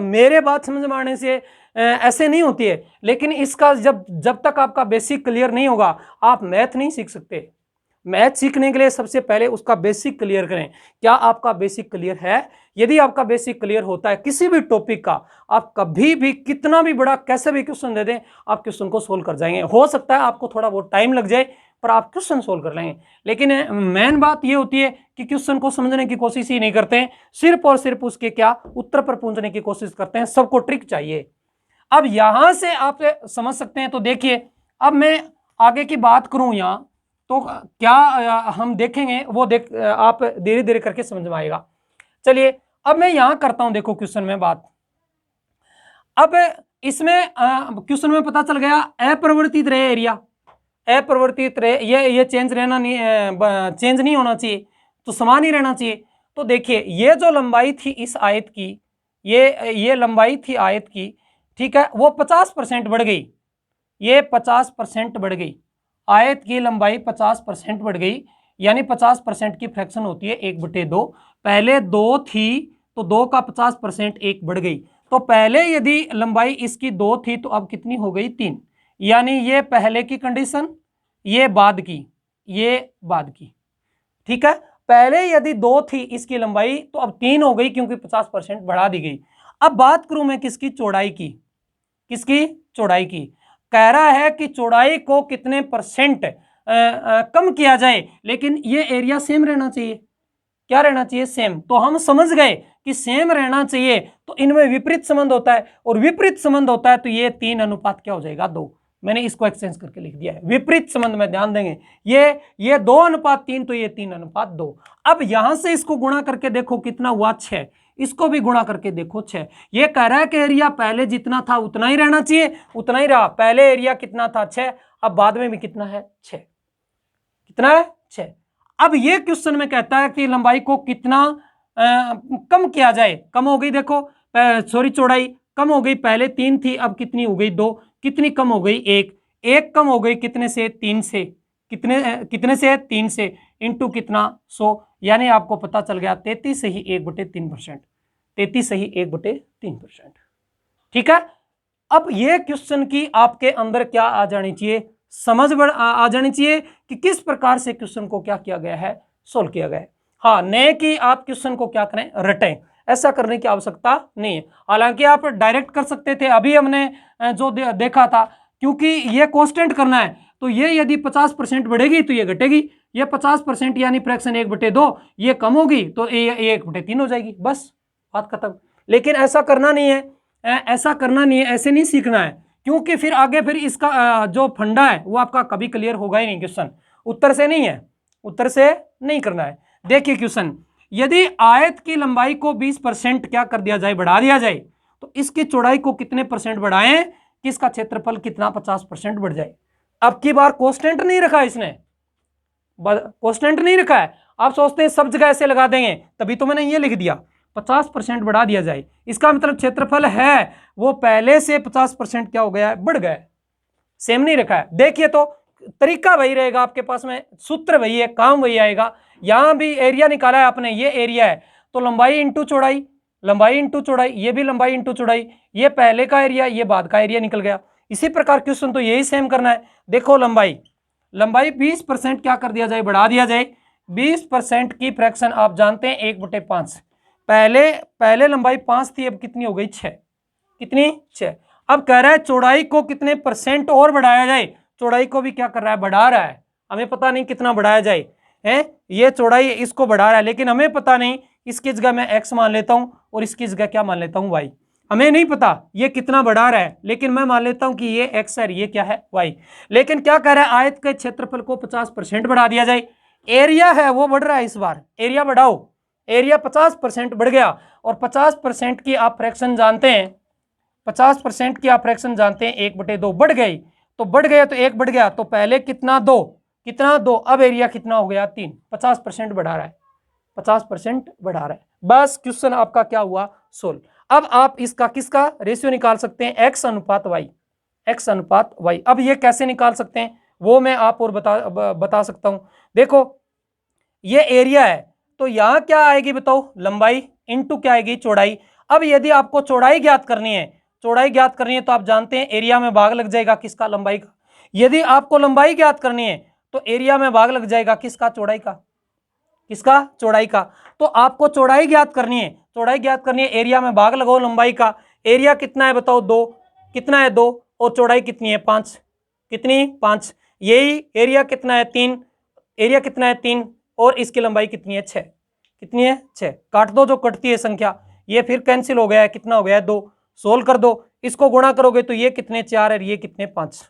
मेरे बात समझ में आने से ऐसे नहीं होती है। लेकिन इसका जब तक आपका बेसिक क्लियर नहीं होगा आप मैथ नहीं सीख सकते। मैथ सीखने के लिए सबसे पहले उसका बेसिक क्लियर करें। क्या आपका बेसिक क्लियर है? यदि आपका बेसिक क्लियर होता है किसी भी टॉपिक का, आप कभी भी कितना भी बड़ा कैसे भी क्वेश्चन दे दें, आप क्वेश्चन को सोल्व कर जाएंगे। हो सकता है आपको थोड़ा बहुत टाइम लग जाए पर आप क्वेश्चन सोल्व कर लेंगे। लेकिन मेन बात यह होती है कि क्वेश्चन को समझने की कोशिश ही नहीं करते हैं, सिर्फ और सिर्फ उसके क्या उत्तर पर पहुंचने की कोशिश करते हैं। सबको ट्रिक चाहिए। अब यहां से आप समझ सकते हैं। तो देखिए अब मैं आगे की बात करूं यहां, तो क्या हम देखेंगे वो आप धीरे धीरे करके समझ में आएगा। चलिए अब मैं यहां करता हूं, देखो क्वेश्चन में बात। अब इसमें क्वेश्चन में पता चल गया अपरिवर्तित रहे एरिया, अपरिवर्तित रहे, ये चेंज रहना नहीं, चेंज नहीं होना चाहिए, तो समान ही रहना चाहिए। तो देखिए ये जो लंबाई थी इस आयत की, ये लंबाई थी आयत की, ठीक है, वो 50% बढ़ गई, ये 50% बढ़ गई, आयत की लंबाई 50% बढ़ गई। यानी 50% की फ्रैक्शन होती है 1/2। पहले 2 थी तो 2 का 50% 1 बढ़ गई। तो पहले यदि लंबाई इसकी 2 थी तो अब कितनी हो गई, 3। यानी ये पहले की कंडीशन, ये बाद की, ये बाद की, ठीक है। पहले यदि 2 थी इसकी लंबाई तो अब 3 हो गई क्योंकि 50% बढ़ा दी गई। अब बात करूं मैं किसकी, चौड़ाई की, किसकी, चौड़ाई की। कह रहा है कि चौड़ाई को कितने % कम किया जाए, लेकिन ये एरिया सेम रहना चाहिए। क्या रहना चाहिए, सेम। तो हम समझ गए कि सेम रहना चाहिए, तो इनमें विपरीत संबंध होता है, और विपरीत संबंध होता है तो ये 3 अनुपात क्या हो जाएगा, 2। मैंने इसको एक्सचेंज करके लिख दिया है, विपरीत संबंध में ध्यान देंगे, ये 2:3 तो ये 3:2। अब यहां से इसको गुणा करके देखो कितना हुआ, 6। इसको भी गुणा करके देखो 6। ये कह रहा है कि एरिया पहले जितना था उतना ही रहना चाहिए, उतना ही रहा। पहले एरिया कितना था, 6, अब बाद में भी कितना है, 6। कितना है, 6। अब ये क्वेश्चन में कहता है कि लंबाई को कितना कम किया जाए। कम हो गई, देखो सॉरी, चौड़ाई कम हो गई, पहले 3 थी अब कितनी हो गई, 2। कितनी कम हो गई, 1। 1 कम हो गई कितने से, 3 से। कितने से, 3 से, इंटू कितना, 100। यानी आपको पता चल गया 33 से ही 1/3%, 33 से ही 1/3%, ठीक है। अब ये क्वेश्चन की आपके अंदर क्या आ जानी चाहिए, समझ आ जानी चाहिए कि किस प्रकार से क्वेश्चन को क्या किया गया है, सोल्व किया गया है। हाँ, न कि आप क्वेश्चन को क्या करें, रटें, ऐसा करने की आवश्यकता नहीं है। हालांकि आप डायरेक्ट कर सकते थे, अभी हमने जो देखा था, क्योंकि ये कांस्टेंट करना है तो ये यदि 50% बढ़ेगी तो ये घटेगी, ये 50% यानी फ्रैक्शन 1/2 ये कम होगी तो ये 1/3 हो जाएगी, बस बात खत्म। लेकिन ऐसा करना नहीं है, ऐसा करना नहीं है, ऐसे नहीं सीखना है, क्योंकि फिर आगे फिर इसका जो फंडा है वो आपका कभी क्लियर होगा ही नहीं। क्वेश्चन उत्तर से नहीं है, उत्तर से नहीं करना है। देखिए क्वेश्चन, यदि आयत की लंबाई को 20% क्या कर दिया जाए, बढ़ा दिया जाए, तो इसकी चौड़ाई को कितने परसेंट बढ़ाएं कि इसका क्षेत्रफल कितना 50% बढ़ जाए। अब की बार कांस्टेंट नहीं रखा इसने, कांस्टेंट नहीं रखा है। आप सोचते हैं सब जगह ऐसे लगा देंगे, तभी तो मैंने ये लिख दिया 50% बढ़ा दिया जाए। इसका मतलब क्षेत्रफल है वो पहले से 50% क्या हो गया है, बढ़ गया है। सेम नहीं रखा है। देखिए तो तरीका वही रहेगा आपके पास में, सूत्र वही है, काम वही आएगा। यहां भी एरिया निकाला है आपने, ये एरिया है तो लंबाई इंटू चौड़ाई, लंबाई इंटू चौड़ाई, ये भी लंबाई इंटू चौड़ाई, ये पहले का एरिया, ये बाद का एरिया निकल गया। इसी प्रकार क्वेश्चन तो यही सेम करना है। देखो लंबाई, लंबाई 20% क्या कर दिया जाए, बढ़ा दिया जाए। 20% की फ्रैक्शन आप जानते हैं 1/5। पहले लंबाई 5 थी, अब कितनी हो गई, 6। कितनी, 6। अब कह रहा है चौड़ाई को कितने परसेंट और बढ़ाया जाए। चौड़ाई को भी क्या कर रहा है, बढ़ा रहा है। हमें पता नहीं कितना बढ़ाया जाए, है ये चौड़ाई इसको बढ़ा रहा है, लेकिन हमें पता नहीं। इसकी जगह मैं x मान लेता हूं और इसकी जगह क्या मान लेता हूं, y। हमें नहीं पता ये कितना बढ़ा रहा है, लेकिन मैं मान लेता हूं कि ये x है, ये क्या है, y। लेकिन क्या कह रहा है, आयत के क्षेत्रफल को 50% बढ़ा दिया जाए। एरिया है वो बढ़ रहा है, इस बार एरिया बढ़ाओ, एरिया 50% बढ़ गया। और 50% की आप फ्रैक्शन जानते हैं, 50% की आप फ्रैक्शन जानते हैं 1/2 बढ़ गई। तो बढ़ गया तो 1 बढ़ गया, तो पहले कितना 2, कितना 2, अब एरिया कितना हो गया 3। 50% बढ़ा रहा है, 50% बढ़ा रहा है। बस क्वेश्चन आपका क्या हुआ, सोल्व। अब आप इसका किसका रेशियो निकाल सकते हैं, x अनुपात y, x अनुपात y। अब ये कैसे निकाल सकते हैं वो मैं आप और बता सकता हूं। देखो ये एरिया है तो यहां क्या आएगी बताओ, लंबाई इंटू क्या आएगी, चौड़ाई। अब यदि आपको चौड़ाई ज्ञात करनी है, चौड़ाई ज्ञात करनी है तो आप जानते हैं एरिया में भाग लग जाएगा किसका, लंबाई का। यदि आपको लंबाई ज्ञात करनी है तो एरिया में भाग लग जाएगा किसका, चौड़ाई का, किसका, चौड़ाई का। तो आपको चौड़ाई ज्ञात करनी है, चौड़ाई ज्ञात करनी है, एरिया में भाग लगाओ लंबाई का। एरिया कितना है बताओ, 2। कितना है, 2, और चौड़ाई कितनी है, 5। कितनी, 5। यही एरिया कितना है, 3। एरिया कितना है, 3, और इसकी लंबाई कितनी है, 6। कितनी है, 6। काट दो जो कटती है संख्या, ये फिर कैंसिल हो गया है, कितना हो गया है, 2। सोल्व कर दो, इसको गुणा करोगे तो ये कितने, 4 है, ये कितने, 5।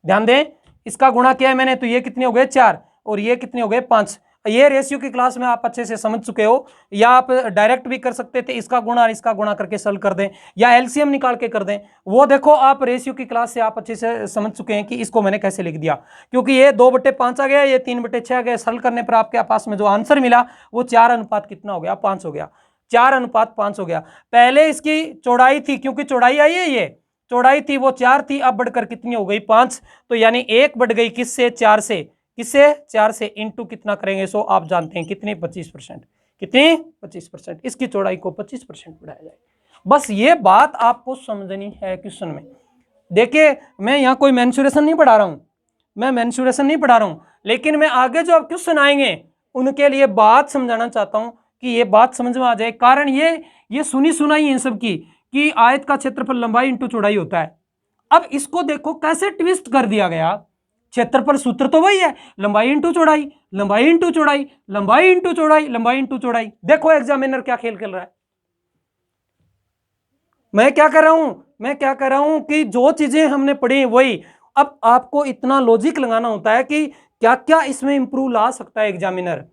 ध्यान दें, इसका गुणा किया है मैंने तो ये कितने हो गए, 4, और ये कितने हो गए, 5। ये रेशियो की क्लास में आप अच्छे से समझ चुके हो, या आप डायरेक्ट भी कर सकते थे, इसका गुणा और इसका गुणा करके सॉल्व कर दें, या एलसीएम निकाल के कर दें। वो देखो आप रेशियो की क्लास से आप अच्छे से समझ चुके हैं कि इसको मैंने कैसे लिख दिया, क्योंकि ये 2/5 आ गया, ये 3/6 आ गया। सॉल्व करने पर आपके पास में जो आंसर मिला वो 4 अनुपात कितना हो गया, 5 हो गया। 4 अनुपात 5 हो गया। पहले इसकी चौड़ाई थी, क्योंकि चौड़ाई आई है, ये चौड़ाई थी वो 4 थी, अब बढ़कर कितनी हो गई, 5। तो यानी 1 बढ़ गई किससे, 4 से। किससे, 4 से। इंटू कितना करेंगे, सो आप जानते हैं कितनी, 25%। कितनी, 25%। इसकी चौड़ाई को 25% बढ़ाया जाए। बस ये बात आपको समझनी है क्वेश्चन में। देखिए मैं यहाँ कोई मेंसुरेशन नहीं पढ़ा रहा हूँ, मैं मेंसुरेशन नहीं पढ़ा रहा हूँ, लेकिन मैं आगे जो अब क्वेश्चन आएंगे उनके लिए बात समझाना चाहता हूँ कि ये बात समझ में आ जाए। कारण ये सुनी सुनाई है इन सब की, कि आयत का क्षेत्रफल लंबाई इंटू चौड़ाई होता है। अब इसको देखो कैसे ट्विस्ट कर दिया गया। क्षेत्रफल सूत्र तो वही है, लंबाई इंटू चौड़ाई, लंबाई इंटू चौड़ाई, लंबाई इंटू चौड़ाई, लंबाई इंटू चौड़ाई। देखो एग्जामिनर क्या खेल खेल रहा है। मैं क्या कर रहा हूं, मैं क्या कर रहा हूं कि जो चीजें हमने पढ़ी वही। अब आपको इतना लॉजिक लगाना होता है कि क्या क्या इसमें इंप्रूव ला सकता है एग्जामिनर,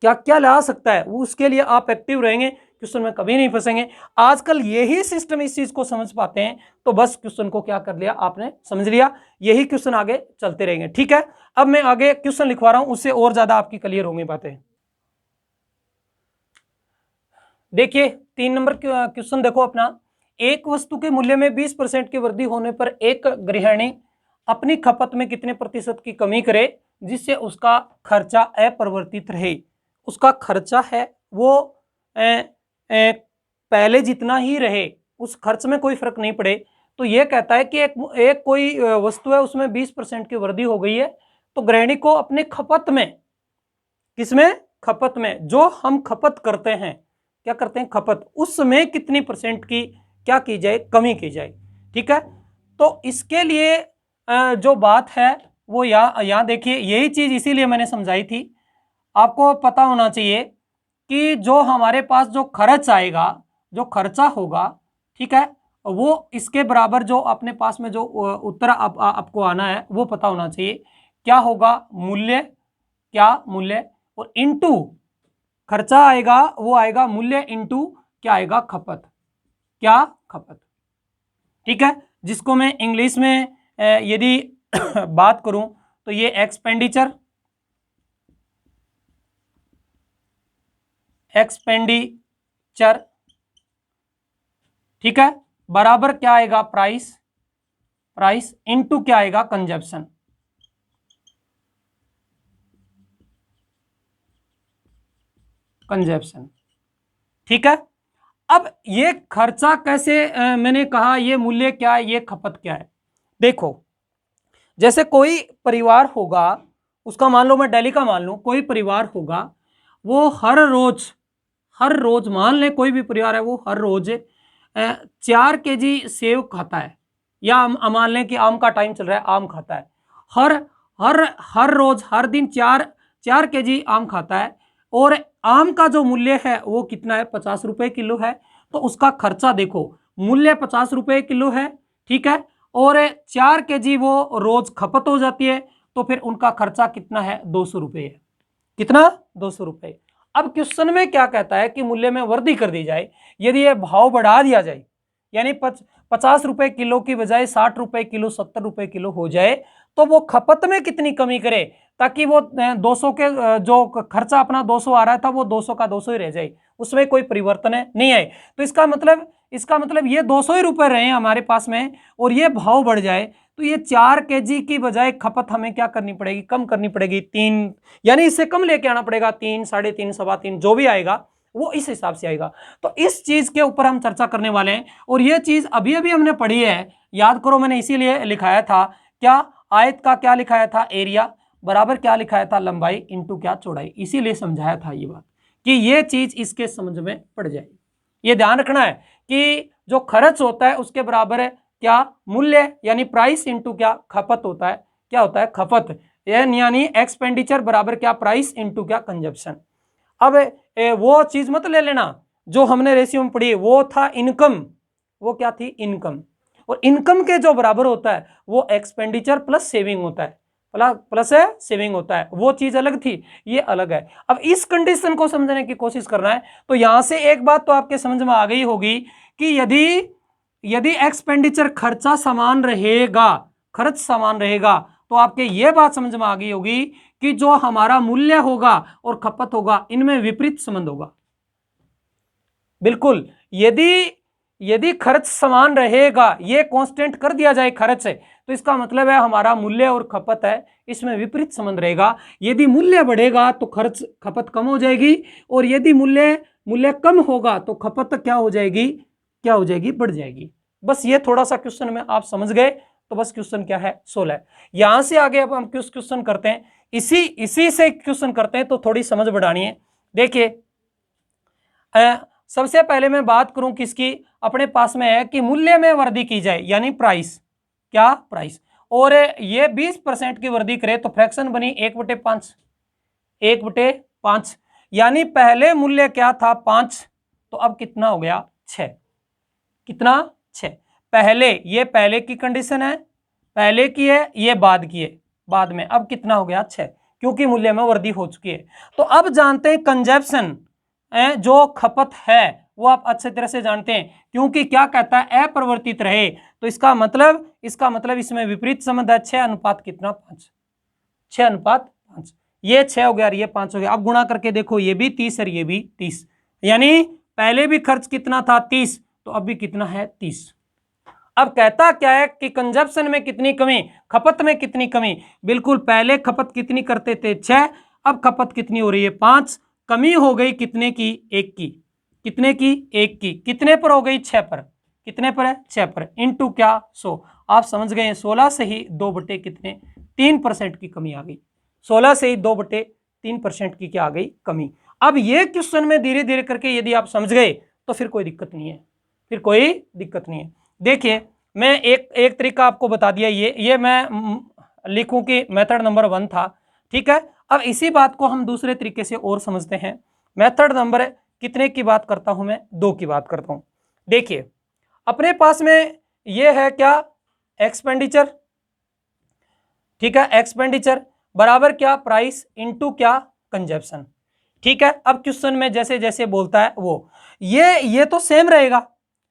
क्या क्या ला सकता है, उसके लिए आप एक्टिव रहेंगे, क्वेश्चन में कभी नहीं फंसेंगे। आजकल यही सिस्टम इस चीज को समझ पाते हैं, तो बस क्वेश्चन को क्या कर लिया आपने, समझ लिया। यही क्वेश्चन आगे चलते रहेंगे, ठीक है। अब मैं आगे क्वेश्चन लिखवा रहा हूं, उससे और ज्यादा आपकी क्लियर होंगी बातें। देखिए 3 नंबर क्वेश्चन देखो अपना। एक वस्तु के मूल्य में 20% की वृद्धि होने पर एक गृहिणी अपनी खपत में कितने प्रतिशत की कमी करे जिससे उसका खर्चा अपरिवर्तित रहे। उसका खर्चा है वो पहले जितना ही रहे, उस खर्च में कोई फर्क नहीं पड़े। तो ये कहता है कि एक कोई वस्तु है उसमें 20% की वृद्धि हो गई है, तो गृहिणी को अपने खपत में, किसमें, खपत में, जो हम खपत करते हैं, क्या करते हैं, खपत, उसमें कितनी परसेंट की क्या की जाए, कमी की जाए। ठीक है, तो इसके लिए जो बात है वो यहाँ देखिए, यही चीज इसीलिए मैंने समझाई थी। आपको पता होना चाहिए कि जो हमारे पास जो खर्च आएगा, जो खर्चा होगा, ठीक है, वो इसके बराबर जो अपने पास में जो उत्तर आपको आना है वो पता होना चाहिए। क्या होगा, मूल्य, क्या मूल्य, और इनटू खर्चा आएगा वो आएगा मूल्य इंटू क्या आएगा, खपत, क्या, खपत। ठीक है, जिसको मैं इंग्लिश में यदि बात करूं तो ये एक्सपेंडिचर, एक्सपेंडिचर, ठीक है, बराबर क्या आएगा, प्राइस, प्राइस इनटू क्या आएगा, कंजप्शन। कंजप्शन, ठीक है। अब ये खर्चा कैसे मैंने कहा ये मूल्य क्या है, ये खपत क्या है। देखो, जैसे कोई परिवार होगा, उसका मान लो मैं दिल्ली का मान लूं, कोई परिवार होगा, वो हर रोज मान ले कोई भी परिवार है, वो हर रोज 4 kg सेव खाता है, या मान लें कि आम का टाइम चल रहा है, आम खाता है, हर हर हर रोज हर दिन 4 kg आम खाता है, और आम का जो मूल्य है वो कितना है, 50 रुपए किलो है। तो उसका खर्चा देखो, मूल्य 50 रुपए किलो है, ठीक है, और 4 kg वो रोज खपत हो जाती है, तो फिर उनका खर्चा कितना है, 200 रुपये है। कितना, 200 रुपये। अब क्वेश्चन में क्या कहता है कि मूल्य में वृद्धि कर दी जाए, यदि ये भाव बढ़ा दिया जाए, यानी 50 रुपए किलो की बजाय 60 रुपए किलो, 70 रुपए किलो हो जाए, तो वो खपत में कितनी कमी करे, ताकि वो 200 के जो खर्चा अपना 200 आ रहा था वो 200 का 200 ही रह जाए, उसमें कोई परिवर्तन नहीं आए। तो इसका मतलब ये 200 ही रुपए रहे हमारे पास में, और ये भाव बढ़ जाए, तो ये 4 kg की बजाय खपत हमें क्या करनी पड़ेगी, कम करनी पड़ेगी, 3, यानी इससे कम लेके आना पड़ेगा, 3, 3.5, 3.25, जो भी आएगा वो इस हिसाब से आएगा। तो इस चीज के ऊपर हम चर्चा करने वाले हैं, और ये चीज अभी अभी हमने पढ़ी है, याद करो, मैंने इसीलिए लिखाया था क्या, आयत का क्या लिखाया था, एरिया, बराबर क्या लिखाया था, लंबाई इंटू क्या, चौड़ाई, इसीलिए समझाया था ये बात, कि ये चीज इसके समझ में पड़ जाएगी। ये ध्यान रखना है कि जो खर्च होता है उसके बराबर है क्या, मूल्य, यानी प्राइस इंटू क्या, खपत होता है, क्या होता है, खपत, यानी एक्सपेंडिचर बराबर क्या, प्राइस इंटू क्या, कंजप्शन। अब वो चीज मत ले लेना जो हमने रेशियो में पढ़ी, वो था इनकम, वो क्या थी, इनकम, और इनकम के जो बराबर होता है वो एक्सपेंडिचर प्लस सेविंग होता है, प्लस है सेविंग होता है, वो चीज अलग थी, ये अलग है। अब इस कंडीशन को समझने की कोशिश करना है, तो यहां से एक बात तो आपके समझ में आ गई होगी कि यदि एक्सपेंडिचर खर्चा समान रहेगा, खर्च समान रहेगा, तो आपके ये बात समझ में आ गई होगी कि जो हमारा मूल्य होगा और खपत होगा, इनमें विपरीत संबंध होगा। बिल्कुल, यदि खर्च समान रहेगा, ये कांस्टेंट कर दिया जाए खर्च से, तो इसका मतलब है हमारा मूल्य और खपत है, इसमें विपरीत संबंध रहेगा। यदि मूल्य बढ़ेगा तो खपत कम हो जाएगी, और यदि मूल्य कम होगा तो खपत क्या हो जाएगी, बढ़ जाएगी। बस ये थोड़ा सा क्वेश्चन में आप समझ गए, तो बस क्वेश्चन क्या है, 16 है। यहां से आगे अब हम क्वेश्चन करते हैं, इसी से क्वेश्चन करते हैं, तो थोड़ी समझ बढ़ानी है। देखिए, सबसे पहले मैं बात करूं किसकी, अपने पास में है कि मूल्य में वृद्धि की जाए, यानी प्राइस, क्या, प्राइस, और ये 20% की वृद्धि करे, तो फ्रैक्शन बनी 1/5, 1/5, यानी पहले मूल्य क्या था, 5, तो अब कितना हो गया, 6, कितना, 6, ये पहले की कंडीशन है, पहले की है, ये बाद की है, बाद में, अब कितना हो गया, 6, क्योंकि मूल्य में वृद्धि हो चुकी है। तो अब जानते हैं कंजप्शन, जो खपत है वो आप अच्छे तरह से जानते हैं, क्योंकि क्या कहता है, अपरिवर्तित रहे, तो इसका मतलब इसमें विपरीत संबंध है, 6 अनुपात कितना, 5, 6 अनुपात 5, ये 6 हो गया और ये 5 हो गया। अब गुणा करके देखो, ये भी 30 और ये भी 30, यानी पहले भी खर्च कितना था, 30, तो अब भी कितना है, 30। अब कहता क्या है कि कंजप्शन में कितनी कमी, खपत में कितनी कमी, बिल्कुल, पहले खपत कितनी करते थे, 6, अब खपत कितनी हो रही है, 5, कमी हो गई कितने की, 1 की, कितने की, 1 की, कितने पर हो गई, 6 पर, कितने पर है, 6 पर, इंटू क्या, 100, आप समझ गए, 16 से ही 2 कितने, 3% की कमी आ गई, 16 से ही 2/3% की क्या आ गई, कमी। अब ये क्वेश्चन में धीरे धीरे करके यदि आप समझ गए तो फिर कोई दिक्कत नहीं है, देखिए, मैं एक तरीका आपको बता दिया, ये मैं लिखूं कि मेथड नंबर 1 था, ठीक है। अब इसी बात को हम दूसरे तरीके से और समझते हैं, मेथड नंबर कितने की बात करता हूं मैं, 2 की बात करता हूं। देखिए, अपने पास में ये है क्या, एक्सपेंडिचर, ठीक है, एक्सपेंडिचर बराबर क्या, प्राइस इंटू क्या, कंजप्शन, ठीक है। अब क्वेश्चन में जैसे जैसे बोलता है वो ये तो सेम रहेगा,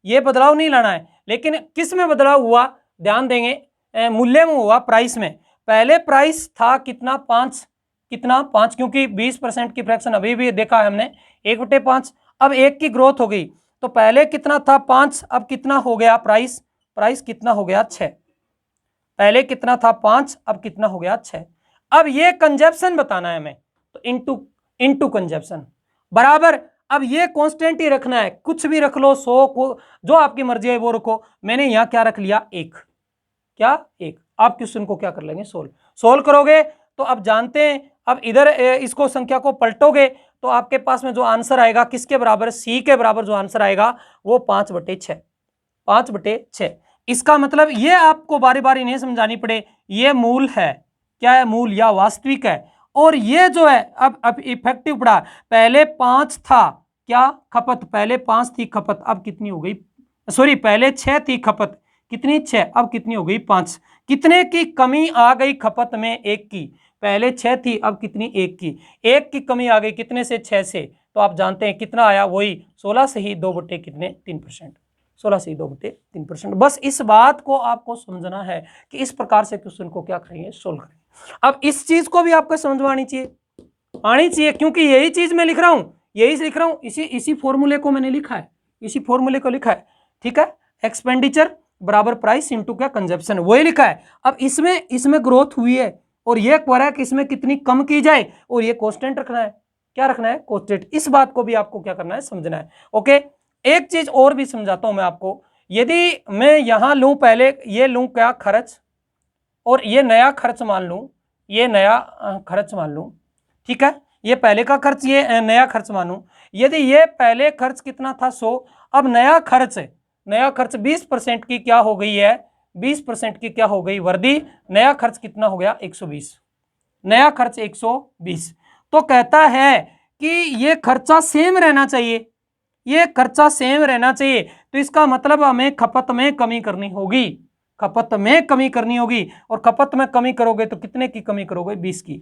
ये बदलाव नहीं लाना है, लेकिन किस में बदलाव हुआ ध्यान देंगे, मूल्य में हुआ, प्राइस में। पहले प्राइस था कितना 5, कितना 5, क्योंकि 20% की फ्रैक्शन अभी भी देखा है हमने 1/5। अब 1 की ग्रोथ हो गई तो पहले कितना था 5, अब कितना हो गया प्राइस, प्राइस कितना हो गया 6। पहले कितना था 5, अब कितना हो गया 6। अब ये कंजप्शन बताना है हमें, तो इनटू कंजप्शन बराबर। अब ये कांस्टेंट ही रखना है, कुछ भी रख लो, 100 को जो आपकी मर्जी है वो रखो। मैंने यहां क्या रख लिया 1, क्या 1। आप क्वेश्चन को क्या कर लेंगे सोल्व करोगे तो अब जानते हैं। अब इधर इसको संख्या को पलटोगे तो आपके पास में जो आंसर आएगा किसके बराबर, सी के बराबर जो आंसर आएगा वो 5/6, 5/6। इसका मतलब ये आपको बारी बारी नहीं समझानी पड़े, ये मूल है, क्या है मूल या वास्तविक है। और ये जो है अब इफेक्टिव पड़ा, पहले 5 था क्या खपत, पहले 5 थी खपत, अब कितनी हो गई, सॉरी पहले 6 थी खपत, कितनी 6, अब कितनी हो गई 5। कितने की कमी आ गई खपत में, 1 की। पहले 6 थी अब कितनी 1 की, 1 की कमी आ गई कितने से 6 से। तो आप जानते हैं कितना आया, वही 16 से ही 2/3%, 16 से ही 2/3%। बस इस बात को आपको समझना है कि इस प्रकार से क्वेश्चन को क्या करेंगे, सोल्व करेंगे। अब इस चीज को भी आपको समझ में आनी चाहिए, क्योंकि यही चीज मैं लिख रहा हूं, इसी फॉर्मूले को मैंने लिखा है, इसी फॉर्मूले को लिखा है, ठीक है। एक्सपेंडिचर बराबर प्राइस इंटू क्या कंजप्शन, वही लिखा है। अब इसमें ग्रोथ हुई है और ये कह रहा है कि इसमें कितनी कम की जाए, और ये कांस्टेंट रखना है, क्या रखना है कांस्टेंट। इस बात को भी आपको क्या करना है, समझना है। ओके, एक चीज और भी समझाता हूं मैं आपको। यदि मैं यहां लूं, पहले ये लूं क्या खर्च, और ये नया खर्च मान लूं, ये नया खर्च मान लूं, ठीक है। ये पहले का खर्च, ये नया खर्च मानूं। यदि ये पहले खर्च कितना था 100, अब नया खर्च 20% की क्या हो गई है, 20% की क्या हो गई वर्दी, नया खर्च कितना हो गया 120, नया खर्च 120। तो कहता है कि ये खर्चा सेम रहना चाहिए, ये खर्चा सेम रहना चाहिए। तो इसका मतलब हमें खपत में कमी करनी होगी, खपत में कमी करनी होगी। और खपत में कमी करोगे तो कितने की कमी करोगे, 20 की।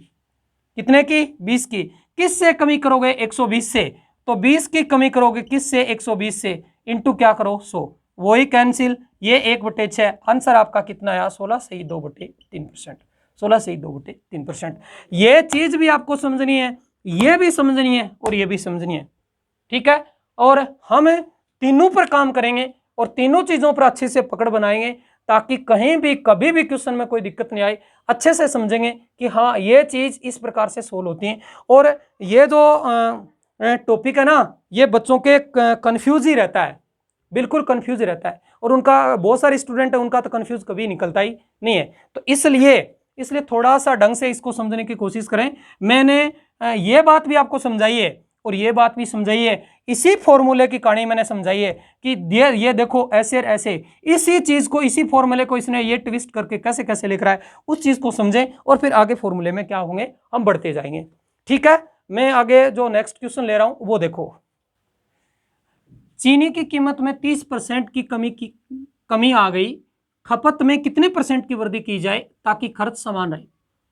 कितने की, 20 की। किस से कमी करोगे, 120 से। तो 20 की कमी करोगे किस से, 120 से, इंटू क्या करो 100, वही कैंसिल, ये 1/6। आंसर आपका कितना आया, 16 से ही 2/3%, 16 से ही 2/3%। ये चीज भी आपको समझनी है, ये भी समझनी है और ये भी समझनी है, ठीक है। और हम तीनों पर काम करेंगे और तीनों चीजों पर अच्छे से पकड़ बनाएंगे, ताकि कहीं भी कभी भी क्वेश्चन में कोई दिक्कत नहीं आए। अच्छे से समझेंगे कि हाँ ये चीज इस प्रकार से सोल्व होती है। और ये जो टॉपिक है ना, ये बच्चों के कंफ्यूज ही रहता है, बिल्कुल कंफ्यूज रहता है। और उनका बहुत सारे स्टूडेंट है, उनका तो कंफ्यूज कभी निकलता ही नहीं है। तो इसलिए थोड़ा सा ढंग से इसको समझने की कोशिश करें। मैंने ये बात भी आपको समझाई है और ये बात भी समझाई है, इसी फॉर्मूले की कहानी मैंने समझाई है कि ये देखो ऐसे और ऐसे, इसी चीज को, इसी फॉर्मूले को इसने ये ट्विस्ट करके कैसे कैसे लिख रहा है, उस चीज को समझें और फिर आगे फॉर्मूले में क्या होंगे, हम बढ़ते जाएंगे, ठीक है। मैं आगे जो नेक्स्ट क्वेश्चन ले रहा हूं वो देखो। चीनी की कीमत में 30% की कमी आ गई, खपत में कितने % की वृद्धि की जाए ताकि खर्च समान रहे,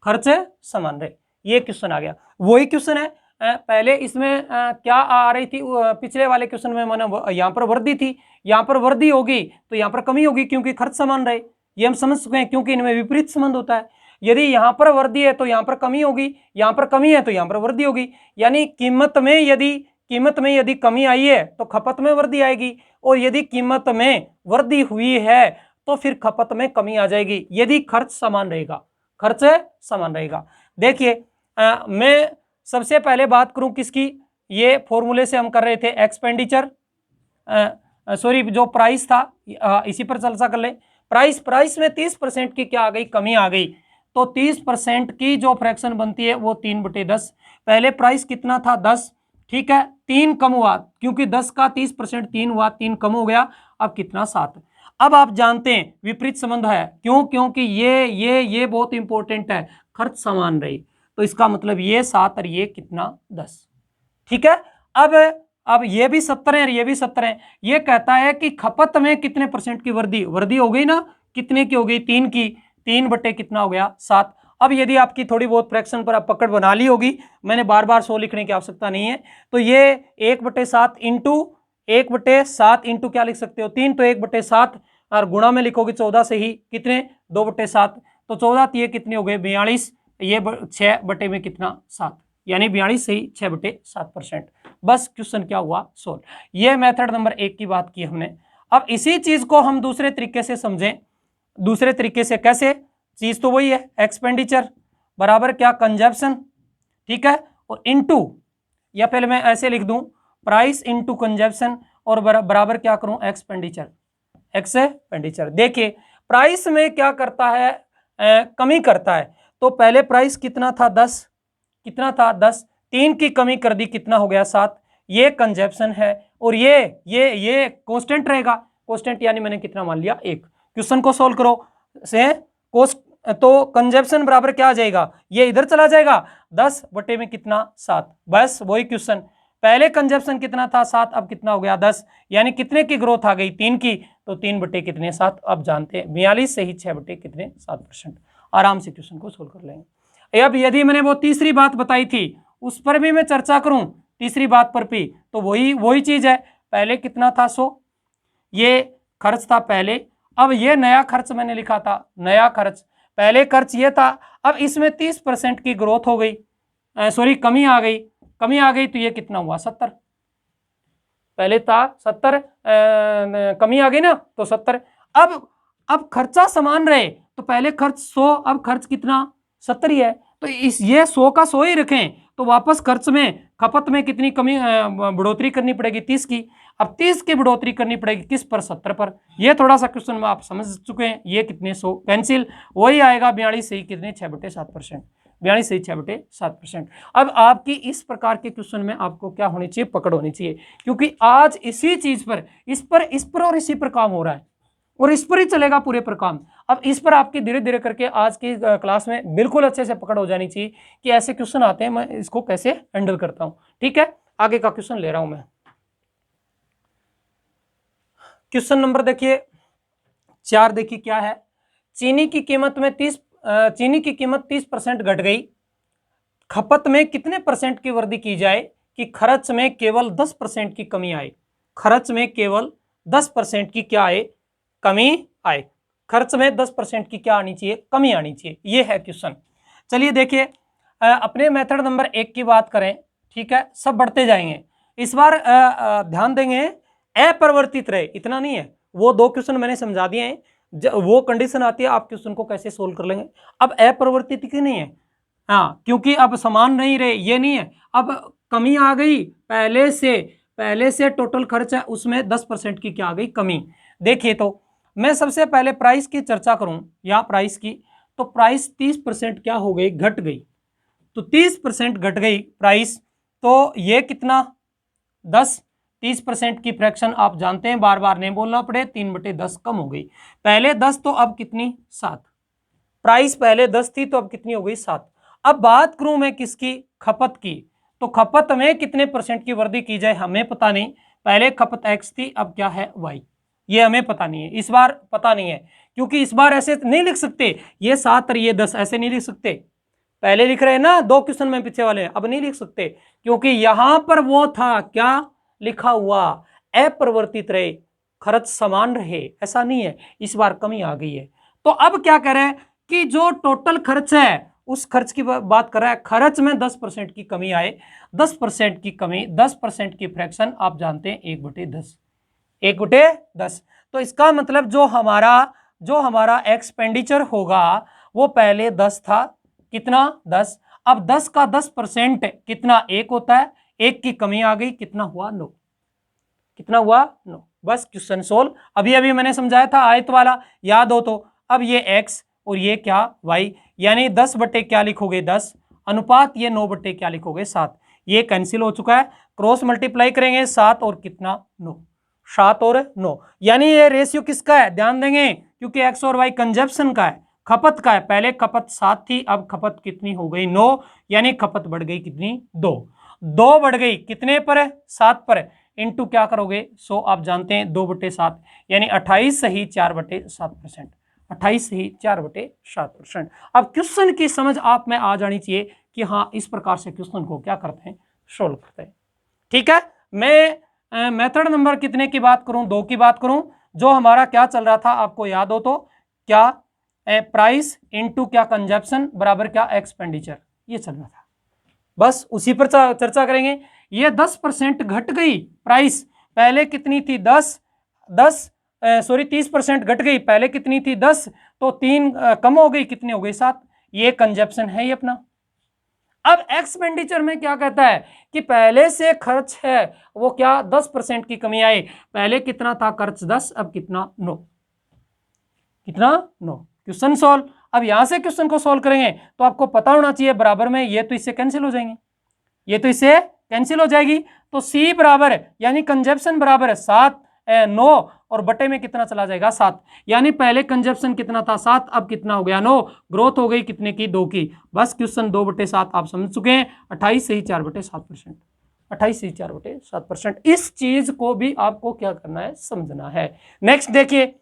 खर्च समान रहे। ये क्वेश्चन आ गया, वही क्वेश्चन है। पहले इसमें क्या आ रही थी, पिछले वाले क्वेश्चन में मैंने यहाँ पर वृद्धि थी, यहाँ पर वृद्धि होगी तो यहाँ पर कमी होगी, क्योंकि खर्च समान रहे। ये हम समझ चुके हैं, क्योंकि इनमें विपरीत संबंध होता है। यदि यहाँ पर वृद्धि है तो यहाँ पर कमी होगी, यहाँ पर कमी है तो यहाँ पर वृद्धि होगी। यानी कीमत में यदि कमी आई है तो खपत में वृद्धि आएगी, और यदि कीमत में वृद्धि हुई है तो फिर खपत में कमी आ जाएगी, यदि खर्च समान रहेगा, खर्च समान रहेगा। देखिए मैं सबसे पहले बात करूं किसकी, ये फॉर्मूले से हम कर रहे थे एक्सपेंडिचर, सॉरी जो प्राइस था, इसी पर चर्चा कर ले। प्राइस में 30% की क्या आ गई, कमी आ गई। तो 30% की जो फ्रैक्शन बनती है वो 3/10। पहले प्राइस कितना था 10, ठीक है, 3 कम हुआ, क्योंकि 10 का 30% 3 हुआ, 3 कम हो गया, अब कितना 7। अब आप जानते हैं विपरीत संबंध है, क्यों, क्योंकि ये बहुत इंपॉर्टेंट है, खर्च समान रही, तो इसका मतलब ये 7 और ये कितना 10, ठीक है। अब ये भी 70 है और ये भी 70 है। ये कहता है कि खपत में कितने % की वृद्धि हो गई ना, कितने की हो गई, 3 की, 3 बटे कितना हो गया 7। अब यदि आपकी थोड़ी बहुत फ्रैक्शन पर आप पकड़ बना ली होगी, मैंने बार बार 100 लिखने की आवश्यकता नहीं है, तो ये 1/7 इंटू 1/7 इंटू क्या लिख सकते हो 3, तो 1/7 और गुणा में लिखोगे 14 से ही कितने 2/7, तो 14 ये कितने हो गए 42, ये 6 बटे में कितना 7, यानी 42 से ही 6/7%। बस क्वेश्चन क्या हुआ सोल्व। ये मेथड नंबर 1 की बात की हमने। अब इसी चीज को हम दूसरे तरीके से समझें। दूसरे तरीके से कैसे? चीज तो वही है, एक्सपेंडिचर बराबर क्या कंजप्शन, ठीक है, और इनटू, या पहले मैं ऐसे लिख दूं प्राइस इनटू कंजप्शन और बराबर क्या करूं एक्सपेंडिचर। एक्सपेंडिचर देखिए प्राइस में क्या करता है, कमी करता है। तो पहले प्राइस कितना था 10, कितना था 10, 3 की कमी कर दी कितना हो गया 7, ये कंजप्शन है, और ये कांस्टेंट रहेगा, कांस्टेंट यानी मैंने कितना मान लिया 1। क्वेश्चन को सोल्व करो से कोस्ट, तो कंजप्शन बराबर क्या आ जाएगा, ये इधर चला जाएगा 10 बटे में कितना 7, बस वही क्वेश्चन। पहले कंजप्शन कितना था 7, अब कितना हो गया 10, यानी कितने की ग्रोथ आ गई 3 की, तो 3 बटे कितने 7, अब जानते हैं 42 से ही 6 बटे कितने 7%। आराम से क्वेश्चन को सोल्व कर लेंगे। अब यदि मैंने वो तीसरी बात बताई थी उस पर भी मैं चर्चा करूं, तीसरी बात पर भी, तो वही चीज है। पहले कितना था 100, ये खर्च था पहले, अब ये नया खर्च मैंने लिखा था, नया खर्च, पहले खर्च ये था, अब इसमें 30% की ग्रोथ हो गई, सॉरी कमी आ गई, कमी आ गई, तो ये कितना हुआ 70, पहले था 70, कमी आ गई ना तो 70। अब खर्चा समान रहे, तो पहले खर्च 100, अब खर्च कितना 70 ही है, तो इस ये 100 का 100 ही रखें, तो वापस खर्च में खपत में कितनी कमी बढ़ोतरी करनी पड़ेगी 30 की। अब 30 की बढ़ोतरी करनी पड़ेगी किस पर 70 पर। ये थोड़ा सा क्वेश्चन में आप समझ चुके हैं। ये कितने 100 कैंसिल, वही आएगा 42 से कितने 6/7%, 42 से 6/7%। अब आपकी इस प्रकार के क्वेश्चन में आपको क्या होनी चाहिए, पकड़ होनी चाहिए, क्योंकि आज इसी चीज पर इस पर और इसी पर काम हो रहा है, और इस पर ही चलेगा पूरे पर काम। अब इस पर आपकी धीरे धीरे करके आज की क्लास में बिल्कुल अच्छे से पकड़ हो जानी चाहिए कि ऐसे क्वेश्चन आते हैं, मैं इसको कैसे हैंडल करता हूं। ठीक है, आगे का क्वेश्चन ले रहा हूं मैं। क्वेश्चन नंबर देखिए 4, देखिए क्या है। चीनी की कीमत 30% घट गई, खपत में कितने परसेंट की वृद्धि की जाए कि खर्च में केवल 10% की कमी आए। खर्च में केवल 10% की क्या आए, कमी आए। खर्च में 10% की क्या आनी चाहिए, कमी आनी चाहिए। ये है क्वेश्चन। चलिए देखिए, अपने मेथड नंबर 1 की बात करें, ठीक है, सब बढ़ते जाएंगे। इस बार ध्यान देंगे अपरिवर्तित रहे, इतना नहीं है, वो 2 क्वेश्चन मैंने समझा दिए हैं। वो कंडीशन आती है आप क्वेश्चन को कैसे सोल्व कर लेंगे। अब अपरिवर्तित की नहीं है, हाँ, क्योंकि अब समान नहीं रहे, ये नहीं है, अब कमी आ गई, पहले से टोटल खर्च है उसमें 10% की क्या आ गई, कमी। देखिए तो मैं सबसे पहले प्राइस की चर्चा करूं, या प्राइस की, तो प्राइस 30% क्या हो गई, घट गई, तो 30% घट गई प्राइस, तो ये कितना 10, 30% की फ्रैक्शन आप जानते हैं, बार बार नहीं बोलना पड़े, 3/10 कम हो गई। पहले 10 तो अब कितनी 7, प्राइस पहले 10 थी तो अब कितनी हो गई 7। अब बात करूं मैं किसकी, खपत की, तो खपत में कितने परसेंट की वृद्धि की जाए हमें पता नहीं। पहले खपत x थी, अब क्या है y, ये हमें पता नहीं है, इस बार पता नहीं है, क्योंकि इस बार ऐसे नहीं लिख सकते, ये 7 और ये 10 ऐसे नहीं लिख सकते। पहले लिख रहे हैं ना 2 क्वेश्चन में पीछे वाले, अब नहीं लिख सकते, क्योंकि यहां पर वो था क्या लिखा हुआ, अपरिवर्तित रहे, खर्च समान रहे, ऐसा नहीं है, इस बार कमी आ गई है। तो अब क्या करें कि जो टोटल खर्च है उस खर्च की बात कर रहा है, खर्च में 10% की कमी आए, 10% की कमी, 10% की फ्रैक्शन आप जानते हैं 1/10, 1/10। तो इसका मतलब जो हमारा एक्सपेंडिचर होगा वो पहले 10 था, कितना 10, अब 10 का 10% कितना 1 होता है, 1 की कमी आ गई, कितना हुआ 9, कितना हुआ 9। बस क्वेश्चन सोल्व। अभी मैंने समझाया था आयत वाला, याद हो तो। अब ये x और ये क्या y, यानी 10 बटे क्या लिखोगे 10, अनुपात ये 9 बटे क्या लिखोगे 7, ये कैंसिल हो चुका है, क्रॉस मल्टीप्लाई करेंगे 7 और कितना 9, 7 और 9, यानी ये रेशियो किसका है ध्यान देंगे, क्योंकि x और y कंजप्शन का है, खपत का है। पहले खपत 7 थी, अब खपत कितनी हो गई 9, यानी खपत बढ़ गई कितनी 2 बढ़ गई कितने पर 7 पर, इंटू क्या करोगे 100, आप जानते हैं 2/7, यानी 28 सही 4/7%। 28 ही 4/7%। अब क्वेश्चन की समझ आप में आ जानी चाहिए कि हाँ इस प्रकार से क्वेश्चन को क्या करते हैं, सोल्व करते हैं। ठीक है, मैं मेथड नंबर कितने की बात करूं, 2 की बात करूं। जो हमारा क्या चल रहा था आपको याद हो तो, क्या प्राइस इनटू क्या कंजप्शन बराबर क्या एक्सपेंडिचर, ये चल रहा था। बस उसी पर चर्चा करेंगे। ये 10% घट गई प्राइस, पहले कितनी थी 30% घट गई, पहले कितनी थी 10, तो 3 कम हो गई, कितनी हो गई 7। ये कंजप्शन है ये अपना। अब एक्सपेंडिचर में क्या कहता है कि पहले से खर्च है वो क्या 10% की कमी आई, पहले कितना था खर्च 10, अब कितना 9, कितना 9। Question solve. अब यहां से क्वेश्चन को सॉल्व करेंगे तो आपको पता होना चाहिए बराबर में ये तो इससे कैंसिल हो जाएंगे, ये तो इससे कैंसिल हो जाएगी, तो सी बराबर यानी कंजप्शन बराबर 7 9 और बटे में कितना चला जाएगा 7, यानी पहले कंजप्शन कितना था 7, अब कितना हो गया 9, ग्रोथ हो गई कितने की 2 की। बस क्वेश्चन 2/7 आप समझ चुके हैं, 28 से ही 4/7%, 28 से ही 4/7%। इस चीज को भी आपको क्या करना है, समझना है। नेक्स्ट देखिए,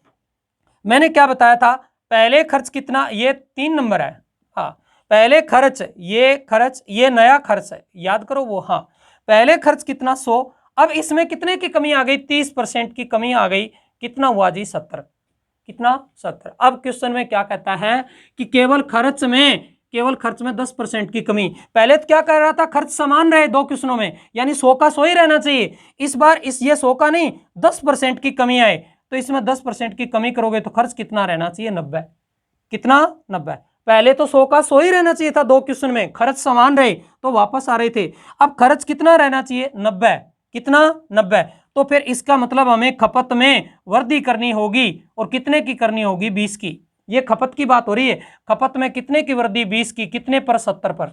मैंने क्या बताया था, पहले खर्च कितना, ये 3 नंबर है, हाँ पहले खर्च, ये नया खर्च है, याद करो वो, हाँ पहले खर्च कितना 100, अब इसमें कितने की कमी आ गई, 30% की कमी आ गई, कितना हुआ जी 70, कितना 70। अब क्वेश्चन में क्या कहता है कि केवल खर्च में 10% की कमी, पहले तो क्या कर रहा था, खर्च समान रहे 2 क्वेश्चनों में, यानी 100 का 100 ही रहना चाहिए, इस बार ये 100 का नहीं 10% की कमी आए, तो इसमें 10% की कमी करोगे तो खर्च कितना रहना चाहिए 90, कितना 90। पहले तो 100 का 100 ही रहना चाहिए था 2 क्वेश्चन में, खर्च समान रहे तो वापस आ रहे थे, अब खर्च कितना रहना चाहिए 90, कितना 90, तो फिर इसका मतलब हमें खपत में वृद्धि करनी होगी, और कितने की करनी होगी 20 की, ये खपत की बात हो रही है, खपत में कितने की वृद्धि 20 की, कितने पर 70 पर,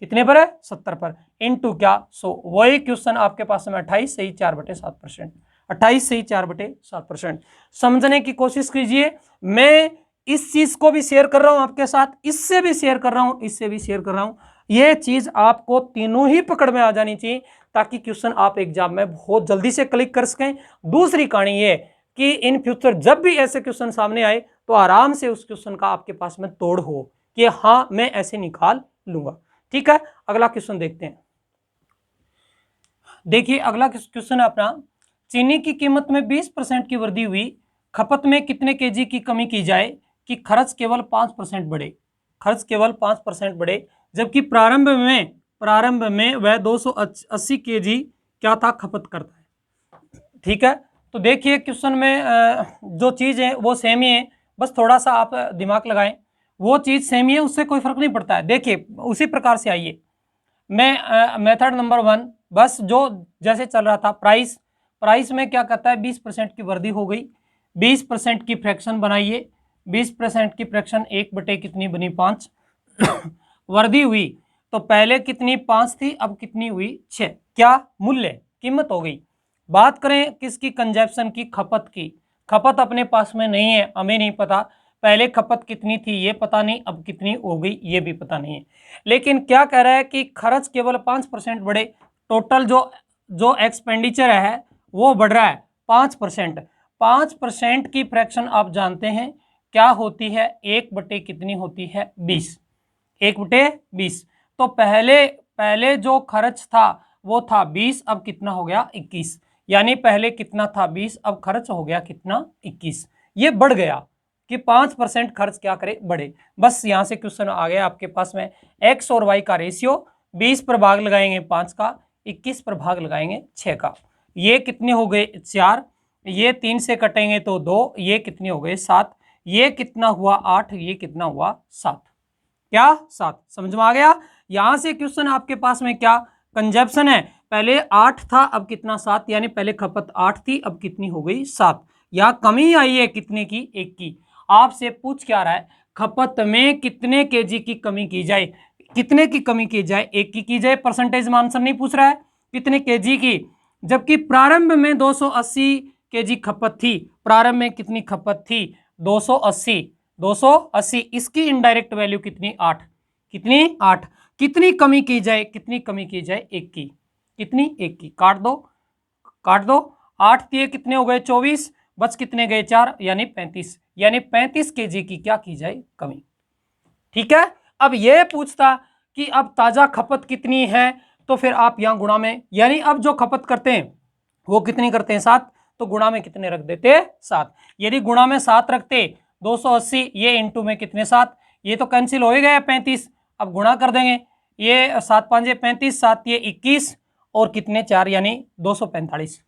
कितने पर है 70 पर, इनटू क्या 100, वही क्वेश्चन आपके पास में 28 से ही 4/7%, 28 से ही 4/7%। समझने की कोशिश कीजिए, मैं इस चीज को भी शेयर कर रहा हूं आपके साथ, इससे भी शेयर कर रहा हूं, इससे भी शेयर कर रहा हूं, ये चीज आपको तीनों ही पकड़ में आ जानी चाहिए, ताकि क्वेश्चन आप एग्जाम में बहुत जल्दी से क्लिक कर सकें। दूसरी कहानी ये कि इन फ्यूचर जब भी ऐसे क्वेश्चन सामने आए तो आराम से उस क्वेश्चन का आपके पास में तोड़ हो कि हाँ मैं ऐसे निकाल लूंगा। ठीक है, अगला क्वेश्चन देखते हैं। देखिए अगला क्वेश्चन है अपना, चीनी की कीमत में 20% की वृद्धि हुई, खपत में कितने केजी की कमी की जाए कि खर्च केवल 5% बढ़े, खर्च केवल 5% बढ़े, जबकि प्रारंभ में वह 280 केजी क्या था खपत करता है। ठीक है, तो देखिए क्वेश्चन में जो चीज़ है वो सेम ही है, बस थोड़ा सा आप दिमाग लगाएं, वो चीज़ सेम ही है, उससे कोई फर्क नहीं पड़ता है। देखिए उसी प्रकार से आइए, मैं मेथड नंबर 1, बस जो जैसे चल रहा था, प्राइस में क्या कहता है 20% की वृद्धि हो गई, 20% की फ्रैक्शन बनाइए, 20% की फ्रैक्शन 1 कितनी बनी 5 वृद्धि हुई, तो पहले कितनी 5 थी, अब कितनी हुई 6, क्या मूल्य कीमत हो गई। बात करें किसकी, कंजप्शन की, खपत की, खपत अपने पास में नहीं है, हमें नहीं पता, पहले खपत कितनी थी ये पता नहीं, अब कितनी हो गई ये भी पता नहीं है, लेकिन क्या कह रहा है कि खर्च केवल 5% बढ़े, टोटल जो एक्सपेंडिचर है वो बढ़ रहा है 5%। 5% की फ्रैक्शन आप जानते हैं क्या होती है, 1 कितनी होती है 20, 1/20। तो पहले जो खर्च था वो था 20, अब कितना हो गया 21, यानी पहले कितना था 20, अब खर्च हो गया कितना 21, ये बढ़ गया कि 5% खर्च क्या करे बढ़े। बस यहां से क्वेश्चन आ गया आपके पास में, एक्स और वाई का रेशियो, 20 पर भाग लगाएंगे 5 का, 21 पर भाग लगाएंगे 6 का, ये कितने हो गए 4, ये 3 से कटेंगे तो 2, ये कितने हो गए 7, ये कितना हुआ 8, ये कितना हुआ 7, क्या 7, समझ में आ गया। यहां से क्वेश्चन आपके पास में क्या कंजप्शन है, पहले 8 था अब कितना 7, यानी पहले खपत 8 थी अब कितनी हो गई 7, यहां कमी आई है कितने की 1 की। आपसे पूछ क्या रहा है, खपत में कितने केजी की कमी की जाए, कितने की कमी की जाए, 1 की जाए, परसेंटेज में आंसर नहीं पूछ रहा है, कितने केजी की, जबकि प्रारंभ में 280 केजी खपत थी, प्रारंभ में कितनी खपत थी 280, इसकी इनडायरेक्ट वैल्यू कितनी 8, कितनी 8, कितनी कमी की जाए, कितनी कमी की जाए 1 की, कितनी 1 की, काट दो 8 दिए कितने हो गए 24, बच कितने गए 4 यानी 35, यानी 35 केजी की क्या की जाए कमी। ठीक है, अब ये पूछता कि अब ताजा खपत कितनी है, तो फिर आप यहां गुणा में, यानी अब जो खपत करते हैं वो कितनी करते हैं 7, तो गुणा में कितने रख देते 7। यदि गुणा में 7 रखते 280, ये इंटू में कितने 7, ये तो कैंसिल हो ही गया 35, अब गुणा कर देंगे, ये 7 5 35, 7 ये 21 और कितने 4 यानी 245,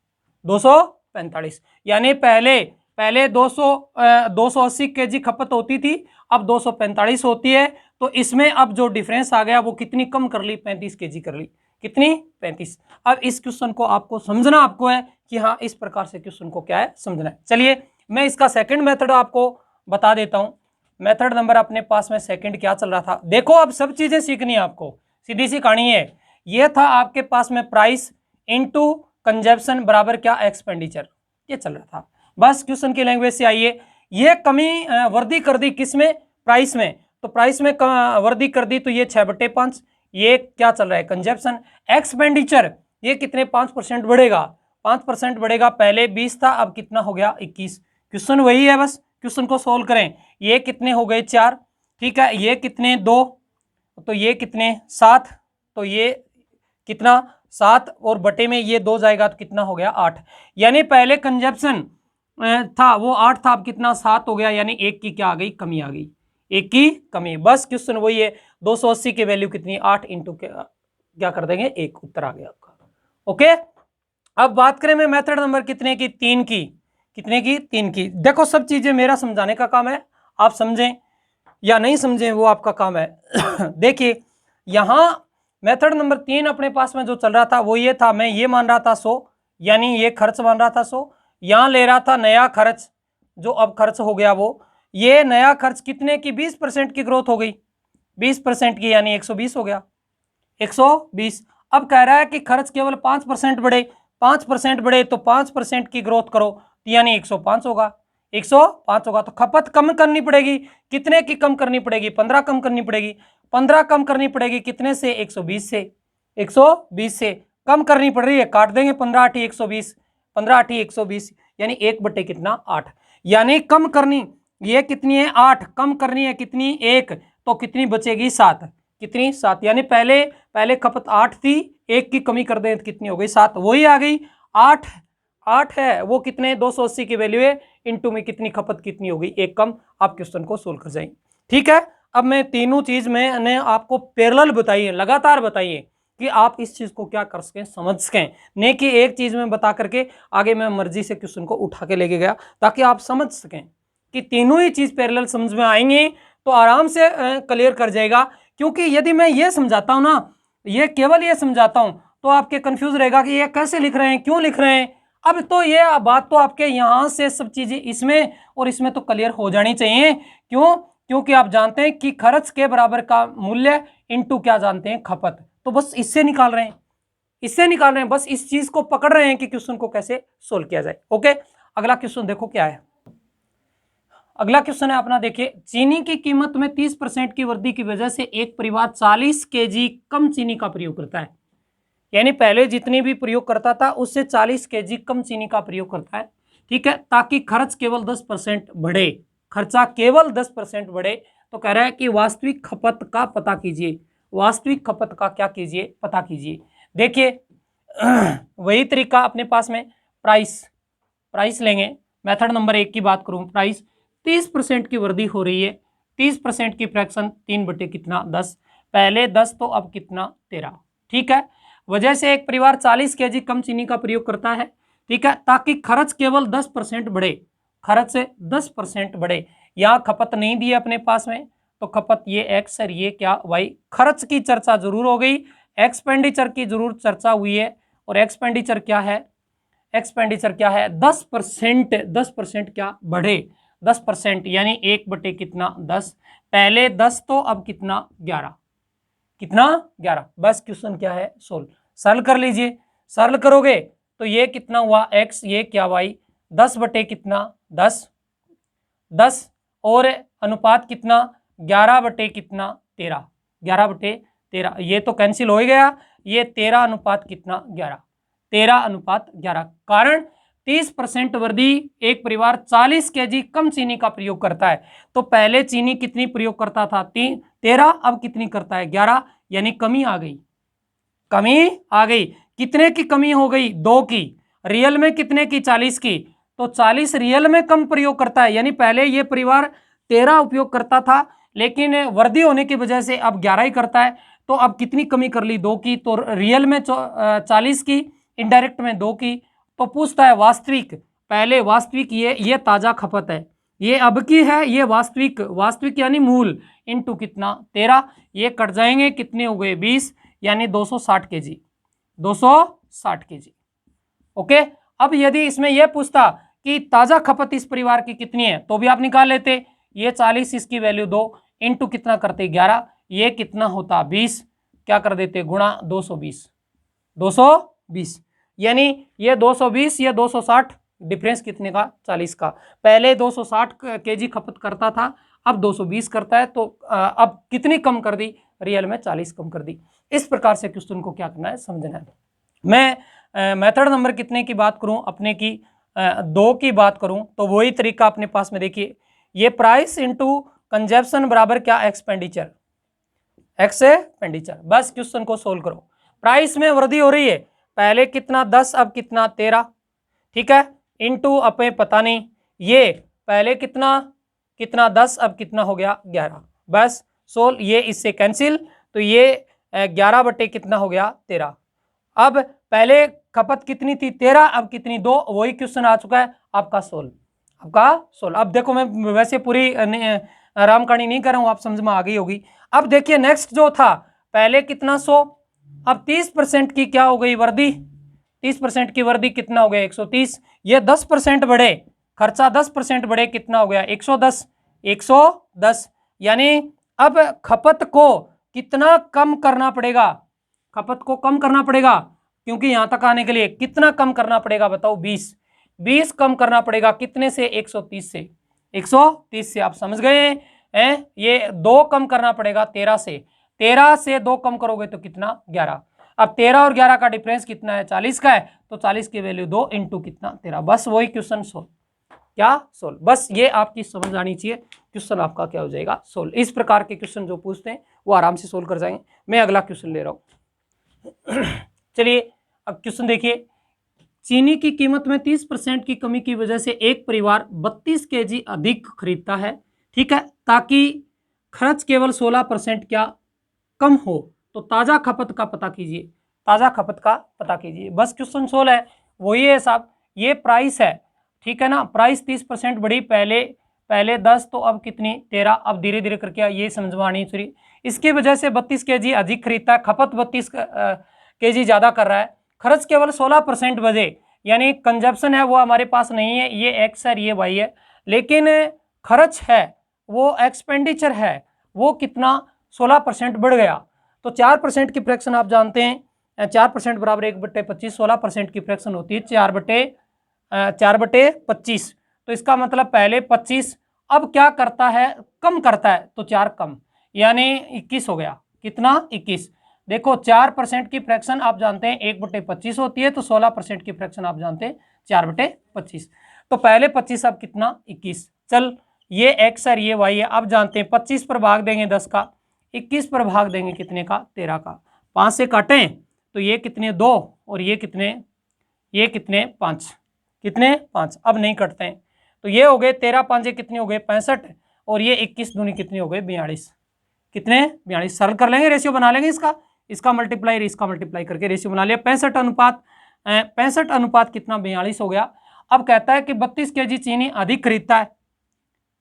245 यानी पहले 280 केजी खपत होती थी, अब 245 होती है। तो इसमें अब जो डिफरेंस आ गया वो कितनी कम कर ली, 35 केजी कर ली, कितनी 35। अब इस क्वेश्चन को आपको समझना आपको है कि हाँ इस प्रकार से क्वेश्चन को क्या है समझना है। चलिए मैं इसका सेकंड मेथड आपको बता देता हूं। मेथड नंबर अपने पास में सेकंड क्या चल रहा था, देखो अब सब चीजें सीखनी है आपको, सीधी सी कहानी है। ये था आपके पास में प्राइस इनटू कंजप्शन बराबर क्या एक्सपेंडिचर, ये चल रहा था। बस क्वेश्चन की लैंग्वेज से आइए, ये कमी वर्दी कर दी किसमें, प्राइस में, तो प्राइस में वर्दी कर दी तो ये 6/5, ये क्या चल रहा है कंजप्शन। एक्सपेंडिचर ये कितने 5% बढ़ेगा, 5% बढ़ेगा, पहले 20 था अब कितना हो गया 21। क्वेश्चन वही है, बस क्वेश्चन को सोल्व करें। ये कितने हो गए 4, ठीक है, ये कितने 2, तो ये कितने 7, तो ये कितना 7 और बटे में ये 2 जाएगा तो कितना हो गया 8। यानी पहले कंजप्शन था वो 8 था, अब कितना 7 हो गया, यानी 1 की क्या आ गई कमी आ गई, 1 की कमी। बस क्वेश्चन वही है, 280 की वैल्यू कितनी 8 इंटू क्या कर देंगे 1, उत्तर आ गया आपका। ओके, अब बात करें मैं मेथड नंबर कितने की, 3 की, कितने की 3 की। देखो सब चीजें मेरा समझाने का काम है, आप समझें या नहीं समझें वो आपका काम है। देखिए यहां मेथड नंबर 3 अपने पास में जो चल रहा था वो ये था, मैं ये मान रहा था 100, यानी ये खर्च मान रहा था 100, यहां ले रहा था नया खर्च जो अब खर्च हो गया वो, ये नया खर्च कितने की 20% की ग्रोथ हो गई, 20% की यानी 120 हो गया, 120। अब कह रहा है कि खर्च केवल 5% बढ़े, 5% बढ़े तो 5% की ग्रोथ करो तो यानी 105 होगा, 105 होगा। तो खपत कम करनी पड़ेगी, कितने की कम करनी पड़ेगी, 15 कम करनी पड़ेगी, 15 कम करनी पड़ेगी कितने से 120 से, 120 से कम करनी पड़ रही है, काट देंगे 15 8 120, 15 8 120 यानी 1 बटे कितना 8, यानी कम करनी ये कितनी है 8, कम करनी है कितनी 1, तो कितनी बचेगी 7, कितनी 7, यानी पहले खपत 8 थी, 1 की कमी कर दें तो कितनी हो गई 7, वही आ गई 8 है वो कितने 280 की वैल्यू है, इनटू में कितनी खपत कितनी हो गई 1 कम। आप क्वेश्चन को सोल्व कर जाएंगे, ठीक है। अब मैं तीनों चीज मैंने आपको पैरेलल बताई है, लगातार बताइए कि आप इस चीज को क्या कर सकें समझ सकें, नहीं कि एक चीज में बता करके आगे मैं मर्जी से क्वेश्चन को उठा के लेके गया, ताकि आप समझ सकें कि तीनों ही चीज पैरेलल समझ में आएंगे तो आराम से क्लियर कर जाएगा। क्योंकि यदि मैं ये समझाता हूं ना, ये केवल ये समझाता हूं तो आपके कंफ्यूज रहेगा कि ये कैसे लिख रहे हैं, क्यों लिख रहे हैं। अब तो ये बात तो आपके यहां से सब चीजें इसमें और इसमें तो क्लियर हो जानी चाहिए। क्यों, क्योंकि आप जानते हैं कि खर्च के बराबर का मूल्य इनटू क्या जानते हैं खपत, तो बस इससे निकाल रहे हैं, इससे निकाल रहे हैं, बस इस चीज को पकड़ रहे हैं कि क्वेश्चन को कैसे सोल्व किया जाए। ओके, अगला क्वेश्चन देखो क्या है। अगला क्वेश्चन है अपना, देखिए चीनी की कीमत में 30% की वृद्धि की वजह से एक परिवार 40 केजी कम चीनी का प्रयोग करता है, यानी पहले जितनी भी प्रयोग करता था उससे 40 केजी कम चीनी का प्रयोग करता है, ठीक है, ताकि खर्च केवल 10% बढ़े, खर्चा केवल 10% बढ़े। तो कह रहा है कि वास्तविक खपत का पता कीजिए, वास्तविक खपत का क्या कीजिए पता कीजिए। देखिए वही तरीका अपने पास में, प्राइस लेंगे, मेथड नंबर 1 की बात करूं, प्राइस 30% की वृद्धि हो रही है, 30% की फ्रैक्शन 3 बटे कितना 10, पहले 10 तो अब कितना 13, ठीक है। वजह से एक परिवार 40 केजी कम चीनी का प्रयोग करता है, ठीक है, ताकि खर्च केवल 10% बढ़े, खर्च से 10% बढ़े। यहाँ खपत नहीं दी है अपने पास में, तो खपत ये एक्स और ये क्या वाई। खर्च की चर्चा जरूर हो गई, एक्सपेंडिचर की जरूर चर्चा हुई है, और एक्सपेंडिचर क्या है, एक्सपेंडिचर क्या है 10%, 10% क्या बढ़े, 10% यानी 1 बटे कितना 10, पहले 10 तो अब कितना 11, कितना 11। बस क्वेश्चन क्या है सोल्व, सरल कर लीजिए, सरल करोगे तो ये कितना हुआ x, ये क्या y, 10 बटे कितना 10, 10 और अनुपात कितना 11 बटे कितना 13, 11 बटे 13, ये तो कैंसिल हो ही गया, ये 13 अनुपात कितना 11, 13 अनुपात 11। कारण 30% वृद्धि, एक परिवार 40 केजी कम चीनी का प्रयोग करता है। तो पहले चीनी कितनी प्रयोग करता था? 13, अब कितनी करता है? 11, यानी कमी आ गई, कमी आ गई। कितने की कमी हो गई? 2 की। रियल में कितने की? 40 की। तो 40 रियल में कम प्रयोग करता है, यानी पहले ये परिवार 13 उपयोग करता था, लेकिन वृद्धि होने की वजह से अब 11 ही करता है। तो अब कितनी कमी कर ली? 2 की। तो रियल में 40 की, इनडायरेक्ट में 2 की। तो पूछता है वास्तविक, पहले वास्तविक, ये ताजा खपत है, ये अब की है, ये वास्तविक, वास्तविक यानी मूल, इनटू कितना? 13। ये कट जाएंगे, कितने हो गए? 20, यानी 260 केजी, 260 केजी। ओके। अब यदि इसमें यह पूछता कि ताजा खपत इस परिवार की कितनी है, तो भी आप निकाल लेते। ये 40, इसकी वैल्यू 2, इनटू कितना करते? 11, ये कितना होता? 20, क्या कर देते? गुणा 220, 220, यानी ये 220, ये 260, डिफरेंस कितने का? 40 का। पहले 260 केजी खपत करता था, अब 220 करता है। तो अब कितनी कम कर दी? रियल में 40 कम कर दी। इस प्रकार से क्वेश्चन को क्या करना है? समझना है। मैं मेथड नंबर कितने की बात करूं? अपने की 2 की बात करूं, तो वही तरीका अपने पास में देखिए, ये प्राइस इंटू कंजप्शन बराबर क्या? Expenditure, expenditure. बस क्वेश्चन को सोल्व करो। प्राइस में वृद्धि हो रही है, पहले कितना? 10, अब कितना? 13, ठीक है। इनटू अपने पता नहीं, ये पहले कितना 10, अब कितना हो गया? 11। बस सोल्व, ये इससे कैंसिल, तो ये 11 बटे कितना हो गया? 13। अब पहले खपत कितनी थी? 13, अब कितनी? 2। वही क्वेश्चन आ चुका है आपका सोल्व, आपका सोल्व। अब देखो, मैं वैसे पूरी राम कहानी नहीं कर रहा हूं, आप समझ में आ गई होगी। अब देखिए नेक्स्ट जो था, पहले कितना? 100, अब 30% की क्या हो गई? वृद्धि। 30% की वृद्धि कितना हो गया? 130। ये 10% बढ़े, खर्चा 10% बढ़े, कितना हो गया? 110, 110। यानी अब खपत को कितना कम करना पड़ेगा? खपत को कम करना पड़ेगा, क्योंकि यहां तक आने के लिए कितना कम करना पड़ेगा? बताओ। 20 कम करना पड़ेगा, कितने से? 130 से, 130 से। आप समझ गए हैं? ये 2 कम करना पड़ेगा 13 से, 13 से 2 कम करोगे तो कितना? 11। अब 13 और 11 का डिफरेंस कितना है? 40 का है, तो 40 की वैल्यू 2 इंटू कितना? 13। बस वही क्वेश्चन सोल्व। क्या? सोल्व। बस ये आपकी समझ आनी चाहिए, क्वेश्चन आपका क्या हो जाएगा? सोल्व। इस प्रकार के क्वेश्चन जो पूछते हैं वो आराम से सोल्व कर जाएंगे। मैं अगला क्वेश्चन ले रहा हूं। चलिए अब क्वेश्चन देखिए, चीनी की कीमत में 30% की कमी की वजह से एक परिवार 32 केजी अधिक खरीदता है, ठीक है, ताकि खर्च केवल 16% क्या कम हो। तो ताजा खपत का पता कीजिए, ताजा खपत का पता कीजिए। बस क्वेश्चन सोल्व है, वही है साहब। ये प्राइस है, ठीक है ना, प्राइस 30% बढ़ी, पहले 10, तो अब कितनी? 13। अब धीरे धीरे करके ये समझ में आनी चाहिए। इसकी वजह से 32 केजी अधिक खरीदता है, खपत 32 केजी ज्यादा कर रहा है, खर्च केवल 16% बजे, यानी कंजप्शन है वो हमारे पास नहीं है, ये एक्स है, ये वाई है, लेकिन खर्च है वो एक्सपेंडिचर है वो कितना? 16% बढ़ गया। तो 4% की फ्रैक्शन आप जानते हैं, 4% बराबर 1/25, 16% की फ्रैक्शन होती है 4/25। तो इसका मतलब पहले 25, अब क्या करता है? कम करता है, तो 4 कम, यानी 21 हो गया। कितना? 21। देखो 4% की फ्रैक्शन आप जानते हैं 1/25 होती है, तो 16% की फ्रैक्शन आप जानते हैं 4/25। तो पहले 25, अब कितना? 21। चल, ये एक्स है, ये वाई है। अब जानते हैं 25 पर भाग देंगे 10 का, 21 पर भाग देंगे कितने का? 13 का। 5 से काटें तो ये कितने? 2, और ये कितने? 5। कितने? 5। अब नहीं कटते हैं, तो ये हो गए 13, 5 कितने हो गए? 65, और ये 21 दूनी कितने हो गए? 42। कितने? 42। सरल कर लेंगे, रेशियो बना लेंगे, इसका मल्टीप्लाई, इसका मल्टीप्लाई करके रेशियो बना लिया। 65 अनुपात कितना? 42 हो गया। अब कहता है कि 32 केजी चीनी अधिक खरीदता है,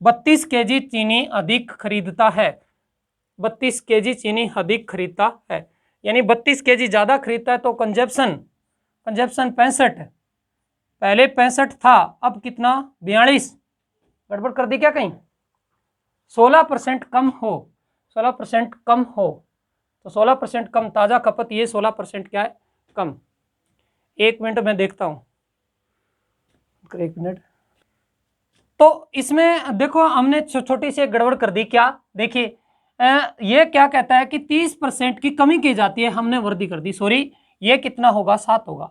32 केजी चीनी अधिक खरीदता है, 32 केजी चीनी अधिक खरीदता है, यानी 32 केजी ज्यादा खरीदता है। तो कंजप्शन 65, पहले 65 था, अब कितना? 42। गड़बड़ कर दी क्या कहीं? 16% कम हो, 16% कम हो, तो 16% कम ताजा खपत, ये 16% क्या है? कम। 1 मिनट में देखता हूं, 1 मिनट। तो इसमें देखो हमने छोटी सी गड़बड़ कर दी। क्या? देखिए ये क्या कहता है कि 30% की कमी की जाती है, हमने वृद्धि कर दी, सॉरी, ये कितना होगा? 7 होगा,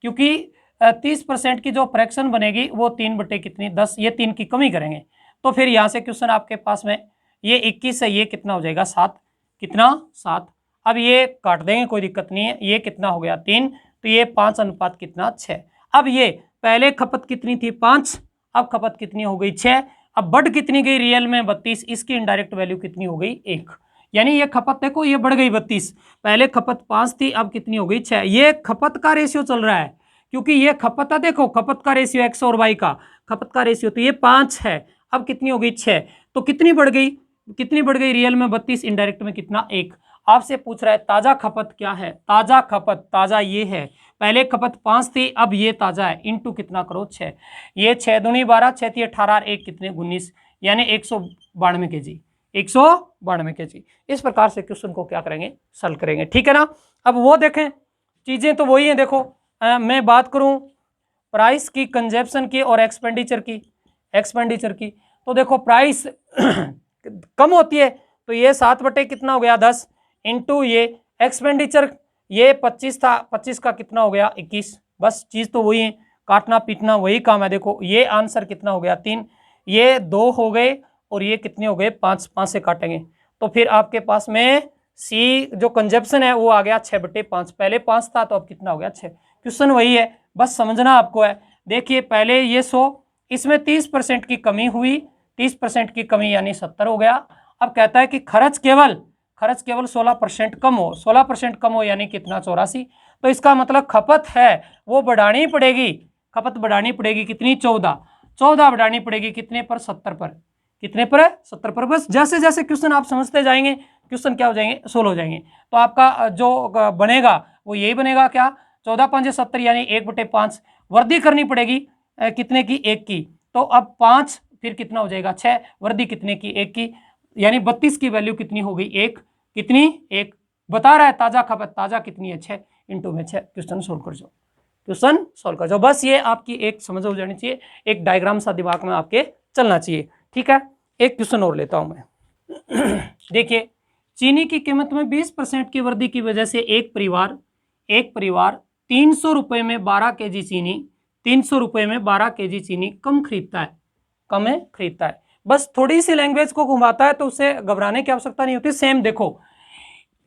क्योंकि 30% की जो फ्रैक्शन बनेगी वो 3 बटे कितनी 10, ये 3 की कमी करेंगे। तो फिर यहाँ से क्वेश्चन आपके पास में ये 21 है, ये कितना हो जाएगा 7, कितना 7। अब ये काट देंगे, कोई दिक्कत नहीं है। ये कितना हो गया 3, तो ये 5 अनुपात कितना 6। अब ये पहले खपत कितनी थी 5, अब खपत कितनी हो गई 6। अब बढ़ कितनी गई रियल में 32, इसकी इनडायरेक्ट वैल्यू कितनी हो गई 1। यानी ये खपत देखो ये बढ़ गई 32, पहले खपत 5 थी, अब कितनी हो गई 6। ये खपत का रेशियो चल रहा है, क्योंकि ये खपत है, देखो खपत का रेशियो एक्स और वाई का खपत का रेशियो, तो ये 5 है, अब कितनी हो गई 6। तो कितनी बढ़ गई, कितनी बढ़ गई रियल में 32, इनडायरेक्ट में कितना 1। आपसे पूछ रहा है ताजा खपत क्या है, ताजा खपत, ताजा ये है, पहले खपत 5 थी, अब ये ताजा है, इंटू कितना करो 6। ये 6 दूनी 12, 6 थी 18, 1 कितने 19, यानी 192 kg, 192 kg। इस प्रकार से क्वेश्चन को क्या करेंगे, सॉल्व करेंगे, ठीक है ना। अब वो देखें, चीजें तो वही हैं। देखो मैं बात करूं प्राइस की, कंजप्शन की और एक्सपेंडिचर की, तो देखो प्राइस कम होती है, तो ये 7 बटे कितना हो गया 10, इंटू ये एक्सपेंडिचर, ये 25 था, 25 का कितना हो गया 21। बस चीज तो वही है, काटना पीटना वही काम है। देखो ये आंसर कितना हो गया 3, ये 2 हो गए और ये कितने हो गए 5, 5 से काटेंगे तो फिर आपके पास में सी जो कंजप्शन है वो आ गया 6 बटे 5, पहले 5 था तो अब कितना हो गया 6। क्वेश्चन वही है, बस समझना आपको है। देखिए पहले ये 100, इसमें 30% की कमी हुई, 30% की कमी यानी 70 हो गया। अब कहता है कि खर्च केवल 16% कम हो, 16% कम हो यानी कितना 84। तो इसका मतलब खपत है वो बढ़ानी पड़ेगी, खपत बढ़ानी पड़ेगी कितनी 14 बढ़ानी पड़ेगी कितने पर 70 पर, कितने पर 70 पर। बस जैसे जैसे क्वेश्चन आप समझते जाएंगे क्वेश्चन क्या हो जाएंगे, सोल्व हो जाएंगे। तो आपका जो बनेगा वो यही बनेगा, क्या 14 5 70 यानी 1 बटे 5। वर्दी करनी पड़ेगी कितने की 1 की, तो अब 5 फिर कितना हो जाएगा 6, वर्दी कितने की 1 की, यानी 32 की वैल्यू कितनी हो गई 1, कितनी 1 बता रहा है। ताजा खपत ताजा कितनी है 6, इंटू में 6। क्वेश्चन सोल्व कर जाओ, क्वेश्चन सोल्व कर जाओ। बस ये आपकी एक समझ हो जानी चाहिए, एक डायग्राम सा दिमाग में आपके चलना चाहिए, ठीक है। एक क्वेश्चन और लेता हूं मैं। देखिए चीनी की कीमत में 20% की वृद्धि की वजह से एक परिवार 300 रुपए में 12 kg चीनी, 300 रुपए में 12 kg चीनी कम खरीदता है। बस थोड़ी सी लैंग्वेज को घुमाता है तो उसे घबराने की आवश्यकता नहीं होती। सेम देखो,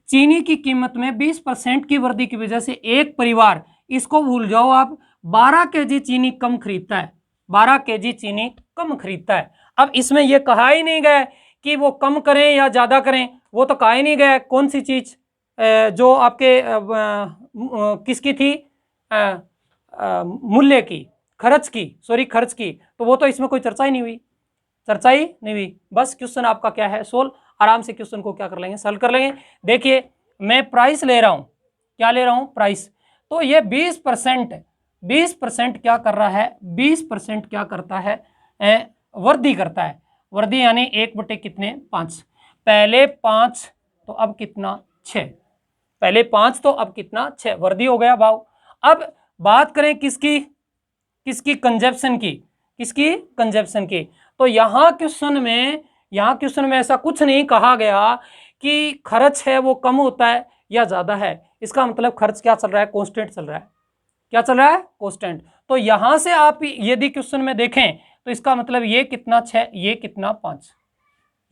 चीनी की कीमत में 20% की वृद्धि की वजह से एक परिवार, इसको भूल जाओ आप, 12 kg चीनी कम खरीदता है, 12 kg चीनी कम खरीदता है। अब इसमें यह कहा ही नहीं गया कि वो कम करें या ज्यादा करें, वो तो कहा ही नहीं गया। कौन सी चीज जो आपके किसकी थी, मूल्य की, खर्च की, तो वो तो इसमें कोई चर्चा ही नहीं हुई। बस क्वेश्चन आपका क्या है, सोल्व। आराम से क्वेश्चन को क्या कर लेंगे, सॉल्व कर लेंगे। देखिए मैं प्राइस ले रहा हूं, क्या ले रहा हूं प्राइस, तो ये 20% क्या कर रहा है, 20% क्या करता है, वृद्धि करता है। वृद्धि यानी 1 बटे कितने 5, पहले 5 तो अब कितना 6, पहले 5 तो अब कितना 6, वृद्धि हो गया भाव। अब बात करें किसकी कंजप्शन की, तो यहाँ क्वेश्चन में ऐसा कुछ नहीं कहा गया कि खर्च है वो कम होता है या ज्यादा है। इसका मतलब खर्च क्या चल रहा है, कांस्टेंट चल रहा है। क्या चल रहा है, कांस्टेंट। तो यहां से आप यदि क्वेश्चन में देखें तो इसका मतलब ये कितना 6, ये कितना 5,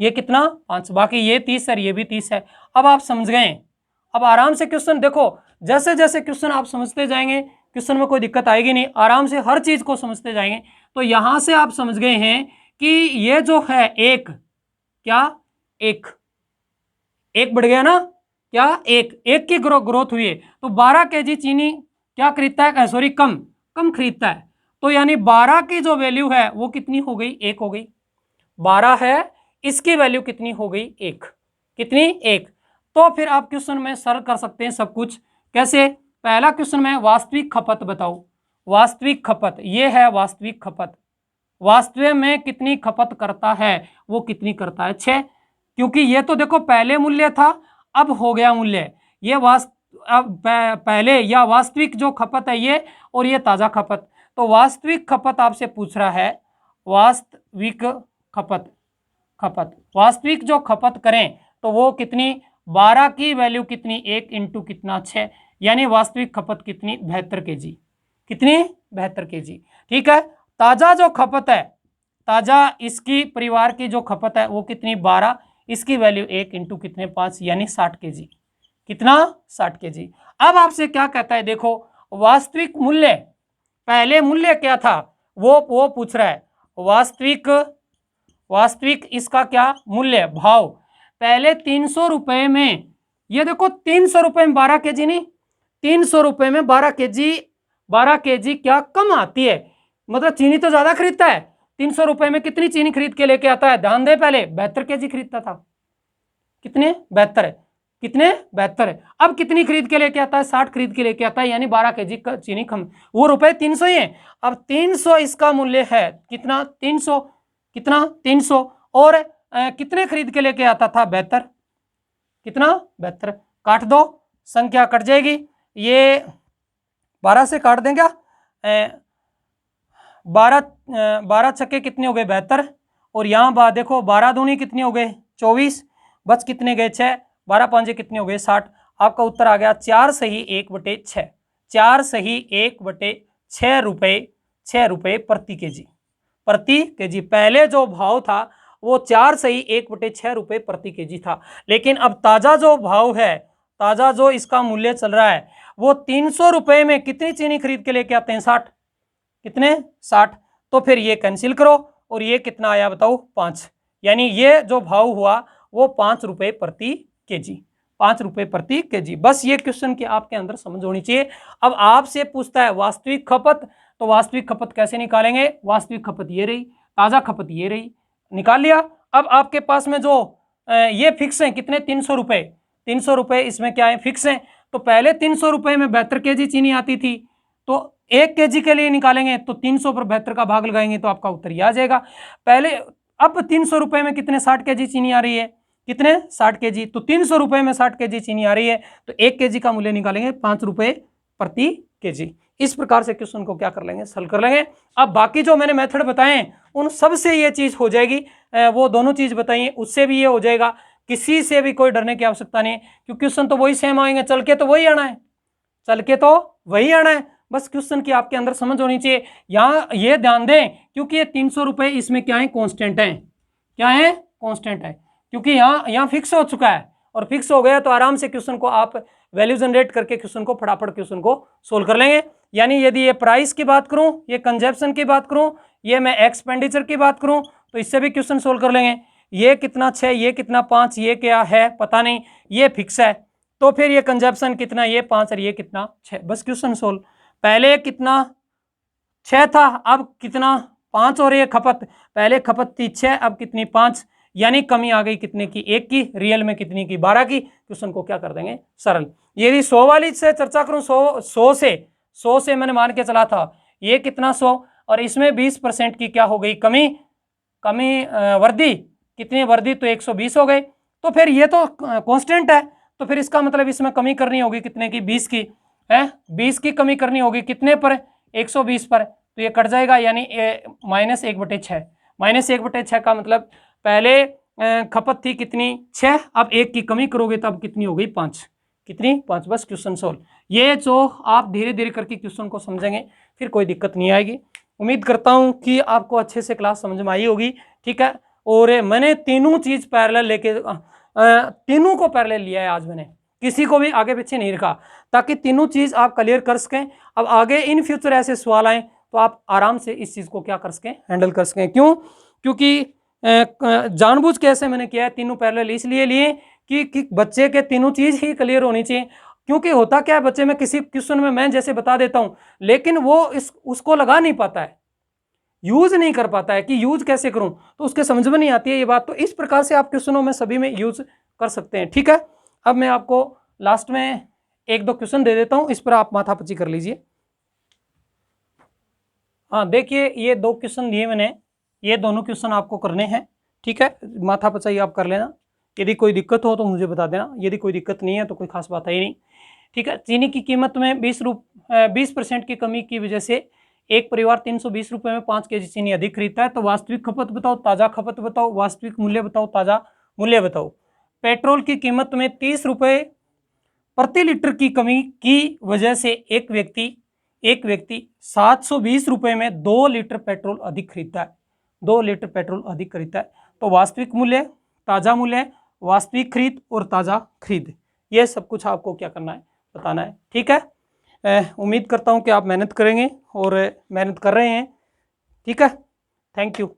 ये कितना 5, बाकी ये 30 है, ये भी 30 है। अब आप समझ गए। अब आराम से क्वेश्चन देखो, जैसे जैसे क्वेश्चन आप समझते जाएंगे क्वेश्चन में कोई दिक्कत आएगी नहीं, आराम से हर चीज को समझते जाएंगे। तो यहां से आप समझ गए हैं कि ये जो है एक बढ़ गया ना, क्या एक की ग्रोथ हुई है। तो 12 kg चीनी क्या खरीदता है, सॉरी कम खरीदता है। तो यानी 12 की जो वैल्यू है वो कितनी हो गई, 1 हो गई। 12 है, इसकी वैल्यू कितनी हो गई 1, कितनी 1। तो फिर आप क्वेश्चन में सरल कर सकते हैं सब कुछ। कैसे, पहला क्वेश्चन में वास्तविक खपत बताओ, वास्तविक खपत, ये है वास्तविक खपत, वास्तव में कितनी खपत करता है, वो कितनी करता है 6, क्योंकि ये तो देखो पहले मूल्य था अब हो गया मूल्य, ये अब पहले या वास्तविक जो खपत है ये, और ये ताजा खपत। तो वास्तविक खपत आपसे पूछ रहा है, वास्तविक खपत वास्तविक जो खपत करें तो वो कितनी, 12 की वैल्यू कितनी 1 इंटू कितना 6, यानी वास्तविक खपत कितनी 72 kg, कितनी 72 kg। ठीक है, ताजा जो खपत है, ताजा इसकी परिवार की जो खपत है वो कितनी 12, इसकी वैल्यू 1 इंटू कितने 5 यानी 60 kg। कितना 60 kg। अब आपसे क्या कहता है, देखो वास्तविक मूल्य, पहले मूल्य क्या था वो पूछ रहा है, वास्तविक इसका क्या मूल्य, भाव। पहले 300 रुपए में, ये देखो 300 रुपए में 12 kg नहीं, 300 रुपए में 12 kg, 12 kg क्या कम आती है, मतलब चीनी तो ज्यादा खरीदता है। 300 रुपए में कितनी चीनी खरीद के लेके आता है, ध्यान दे, पहले 72 kg खरीदता था। कितने 72 है, कितने 72 है। अब कितनी खरीद के लेके आता है, 60 खरीद के लेके आता है, यानी 12 kg का चीनी कम, वो रुपए 300 ही है। अब 300 इसका मूल्य है कितना 300, कितना 300, और कितने खरीद के लेके आता था 72, कितना 72, काट दो, संख्या कट जाएगी, ये 12 से काट दें क्या, 12 छक्के कितने हो गए 72, और यहाँ देखो 12 दूनी कितने हो गए 24, बच कितने गए 6, 12 पांचे कितने हो गए 60। आपका उत्तर आ गया 4 सही 1/6, 4 सही 1/6 रुपये, 6 रुपये प्रति केजी, प्रति केजी। पहले जो भाव था वो 4 सही 1/6 रुपये प्रति केजी था, लेकिन अब ताजा जो भाव है, ताजा जो इसका मूल्य चल रहा है वो 300 रुपये में कितनी चीनी खरीद के लेके आते हैं 60, कितने 60, तो फिर ये कैंसिल करो, और ये कितना आया बताओ 5, यानी ये जो भाव हुआ वो 5 रुपये प्रति केजी, 5 रुपये प्रति केजी। बस ये क्वेश्चन की आपके अंदर समझ होनी चाहिए। अब आपसे पूछता है वास्तविक खपत, तो वास्तविक खपत कैसे निकालेंगे, वास्तविक खपत ये रही, ताजा खपत ये रही, निकाल लिया। अब आपके पास में जो ये फिक्स है कितने 300 रुपये, 300 रुपये इसमें क्या है फिक्स है, तो पहले 300 रुपये में 72 kg चीनी आती थी, तो 1 kg के लिए निकालेंगे तो 300 पर 72 का भाग लगाएंगे तो आपका उत्तर आ जाएगा। पहले अब 300 रुपये में कितने 60 kg चीनी आ रही है, कितने 60 kg, तो 300 रुपये में 60 kg चीनी आ रही है, तो 1 kg का मूल्य निकालेंगे 5 रुपये प्रति केजी। इस प्रकार से क्वेश्चन को क्या कर लेंगे, सॉल्व कर लेंगे। अब बाकी जो मैंने मेथड बताए उन सब से ये चीज हो जाएगी, वो दोनों चीज बताइए उससे भी ये हो जाएगा, किसी से भी कोई डरने की आवश्यकता नहीं, क्योंकि क्वेश्चन तो वही सेम आएंगे, चल के तो वही आना है, चल के तो वही आना है। बस क्वेश्चन की आपके अंदर समझ होनी चाहिए। यहाँ ये ध्यान दें क्योंकि ये 300 रुपये इसमें क्या है कांस्टेंट है, क्या है कांस्टेंट है, क्योंकि यहाँ फिक्स हो चुका है, और फिक्स हो गया तो आराम से क्वेश्चन को आप वैल्यू जनरेट करके क्वेश्चन को फटाफट क्वेश्चन को सोल्व कर लेंगे। यानी यदि ये प्राइस की बात करूं, ये कंजप्शन की बात करूं, ये मैं एक्सपेंडिचर की बात करूं, तो इससे भी क्वेश्चन सोल्व कर लेंगे। ये कितना 6, ये कितना 5, ये क्या है पता नहीं, ये फिक्स है, तो फिर ये कंजप्शन कितना, ये 5 और ये कितना 6, बस क्वेश्चन सोल्व। पहले कितना 6 था, अब कितना 5, और ये खपत, पहले खपत थी 6, अब कितनी 5, यानी कमी आ गई कितने की 1 की, रियल में कितनी की 12 की। क्वेश्चन को क्या कर देंगे सरल। यदि 100 वाली से चर्चा करूं, 100 से मैंने मान के चला था ये कितना 100, और इसमें 20% की क्या हो गई कमी, वर्दी, कितनी वर्दी, तो 120 हो गए, तो फिर ये तो कांस्टेंट है, तो फिर इसका मतलब इसमें कमी करनी होगी कितने की 20 की है, 20 की कमी करनी होगी कितने पर 120 पर, तो ये कट जाएगा, यानी -1/6, -1/6 का मतलब पहले खपत थी कितनी 6, अब 1 की कमी करोगे तब कितनी हो गई 5, कितनी 5, बस क्वेश्चन सोल्व। ये जो आप धीरे धीरे करके क्वेश्चन को समझेंगे फिर कोई दिक्कत नहीं आएगी। उम्मीद करता हूं कि आपको अच्छे से क्लास समझ में आई होगी, ठीक है। और मैंने तीनों चीज पैरेलल लेके तीनों को पैरेलल लिया है आज, मैंने किसी को भी आगे पीछे नहीं रखा, ताकि तीनों चीज आप क्लियर कर सकें। अब आगे इन फ्यूचर ऐसे सवाल आए तो आप आराम से इस चीज को क्या कर सकें, हैंडल कर सकें। क्यों, क्योंकि जानबूझ के ऐसे मैंने किया है, तीनों पैरेलल इसलिए लिए कि बच्चे के तीनों चीज ही क्लियर होनी चाहिए। क्योंकि होता क्या है, बच्चे में किसी क्वेश्चन में मैं जैसे बता देता हूं, लेकिन वो उसको लगा नहीं पाता है, यूज नहीं कर पाता है कि यूज कैसे करूं, तो उसके समझ में नहीं आती है ये बात। तो इस प्रकार से आप क्वेश्चनों में सभी में यूज कर सकते हैं, ठीक है। अब मैं आपको लास्ट में 1-2 क्वेश्चन दे देता हूं, इस पर आप माथापच्ची कर लीजिए। हाँ देखिए, ये 2 क्वेश्चन दिए मैंने, ये दोनों क्वेश्चन आपको करने हैं, ठीक है। माथापच्ची आप कर लेना, यदि कोई दिक्कत हो तो मुझे बता देना, यदि कोई दिक्कत नहीं है तो कोई खास बात है ही नहीं, ठीक है। चीनी की कीमत में 20% की कमी की वजह से एक परिवार 320 रुपये में 5 kg चीनी अधिक खरीदता है, तो वास्तविक खपत बताओ, ताज़ा खपत बताओ, वास्तविक मूल्य बताओ, ताज़ा मूल्य बताओ। पेट्रोल की कीमत में 30 रुपये प्रति लीटर की कमी की वजह से एक व्यक्ति एक व्यक्ति 720 रुपये में 2 लीटर पेट्रोल अधिक खरीदता है, 2 लीटर पेट्रोल अधिक खरीदता है, तो वास्तविक मूल्य, ताज़ा मूल्य, वास्तविक खरीद और ताज़ा खरीद, ये सब कुछ आपको क्या करना है, बताना है। ठीक है, उम्मीद करता हूँ कि आप मेहनत करेंगे और मेहनत कर रहे हैं। ठीक है, थैंक यू।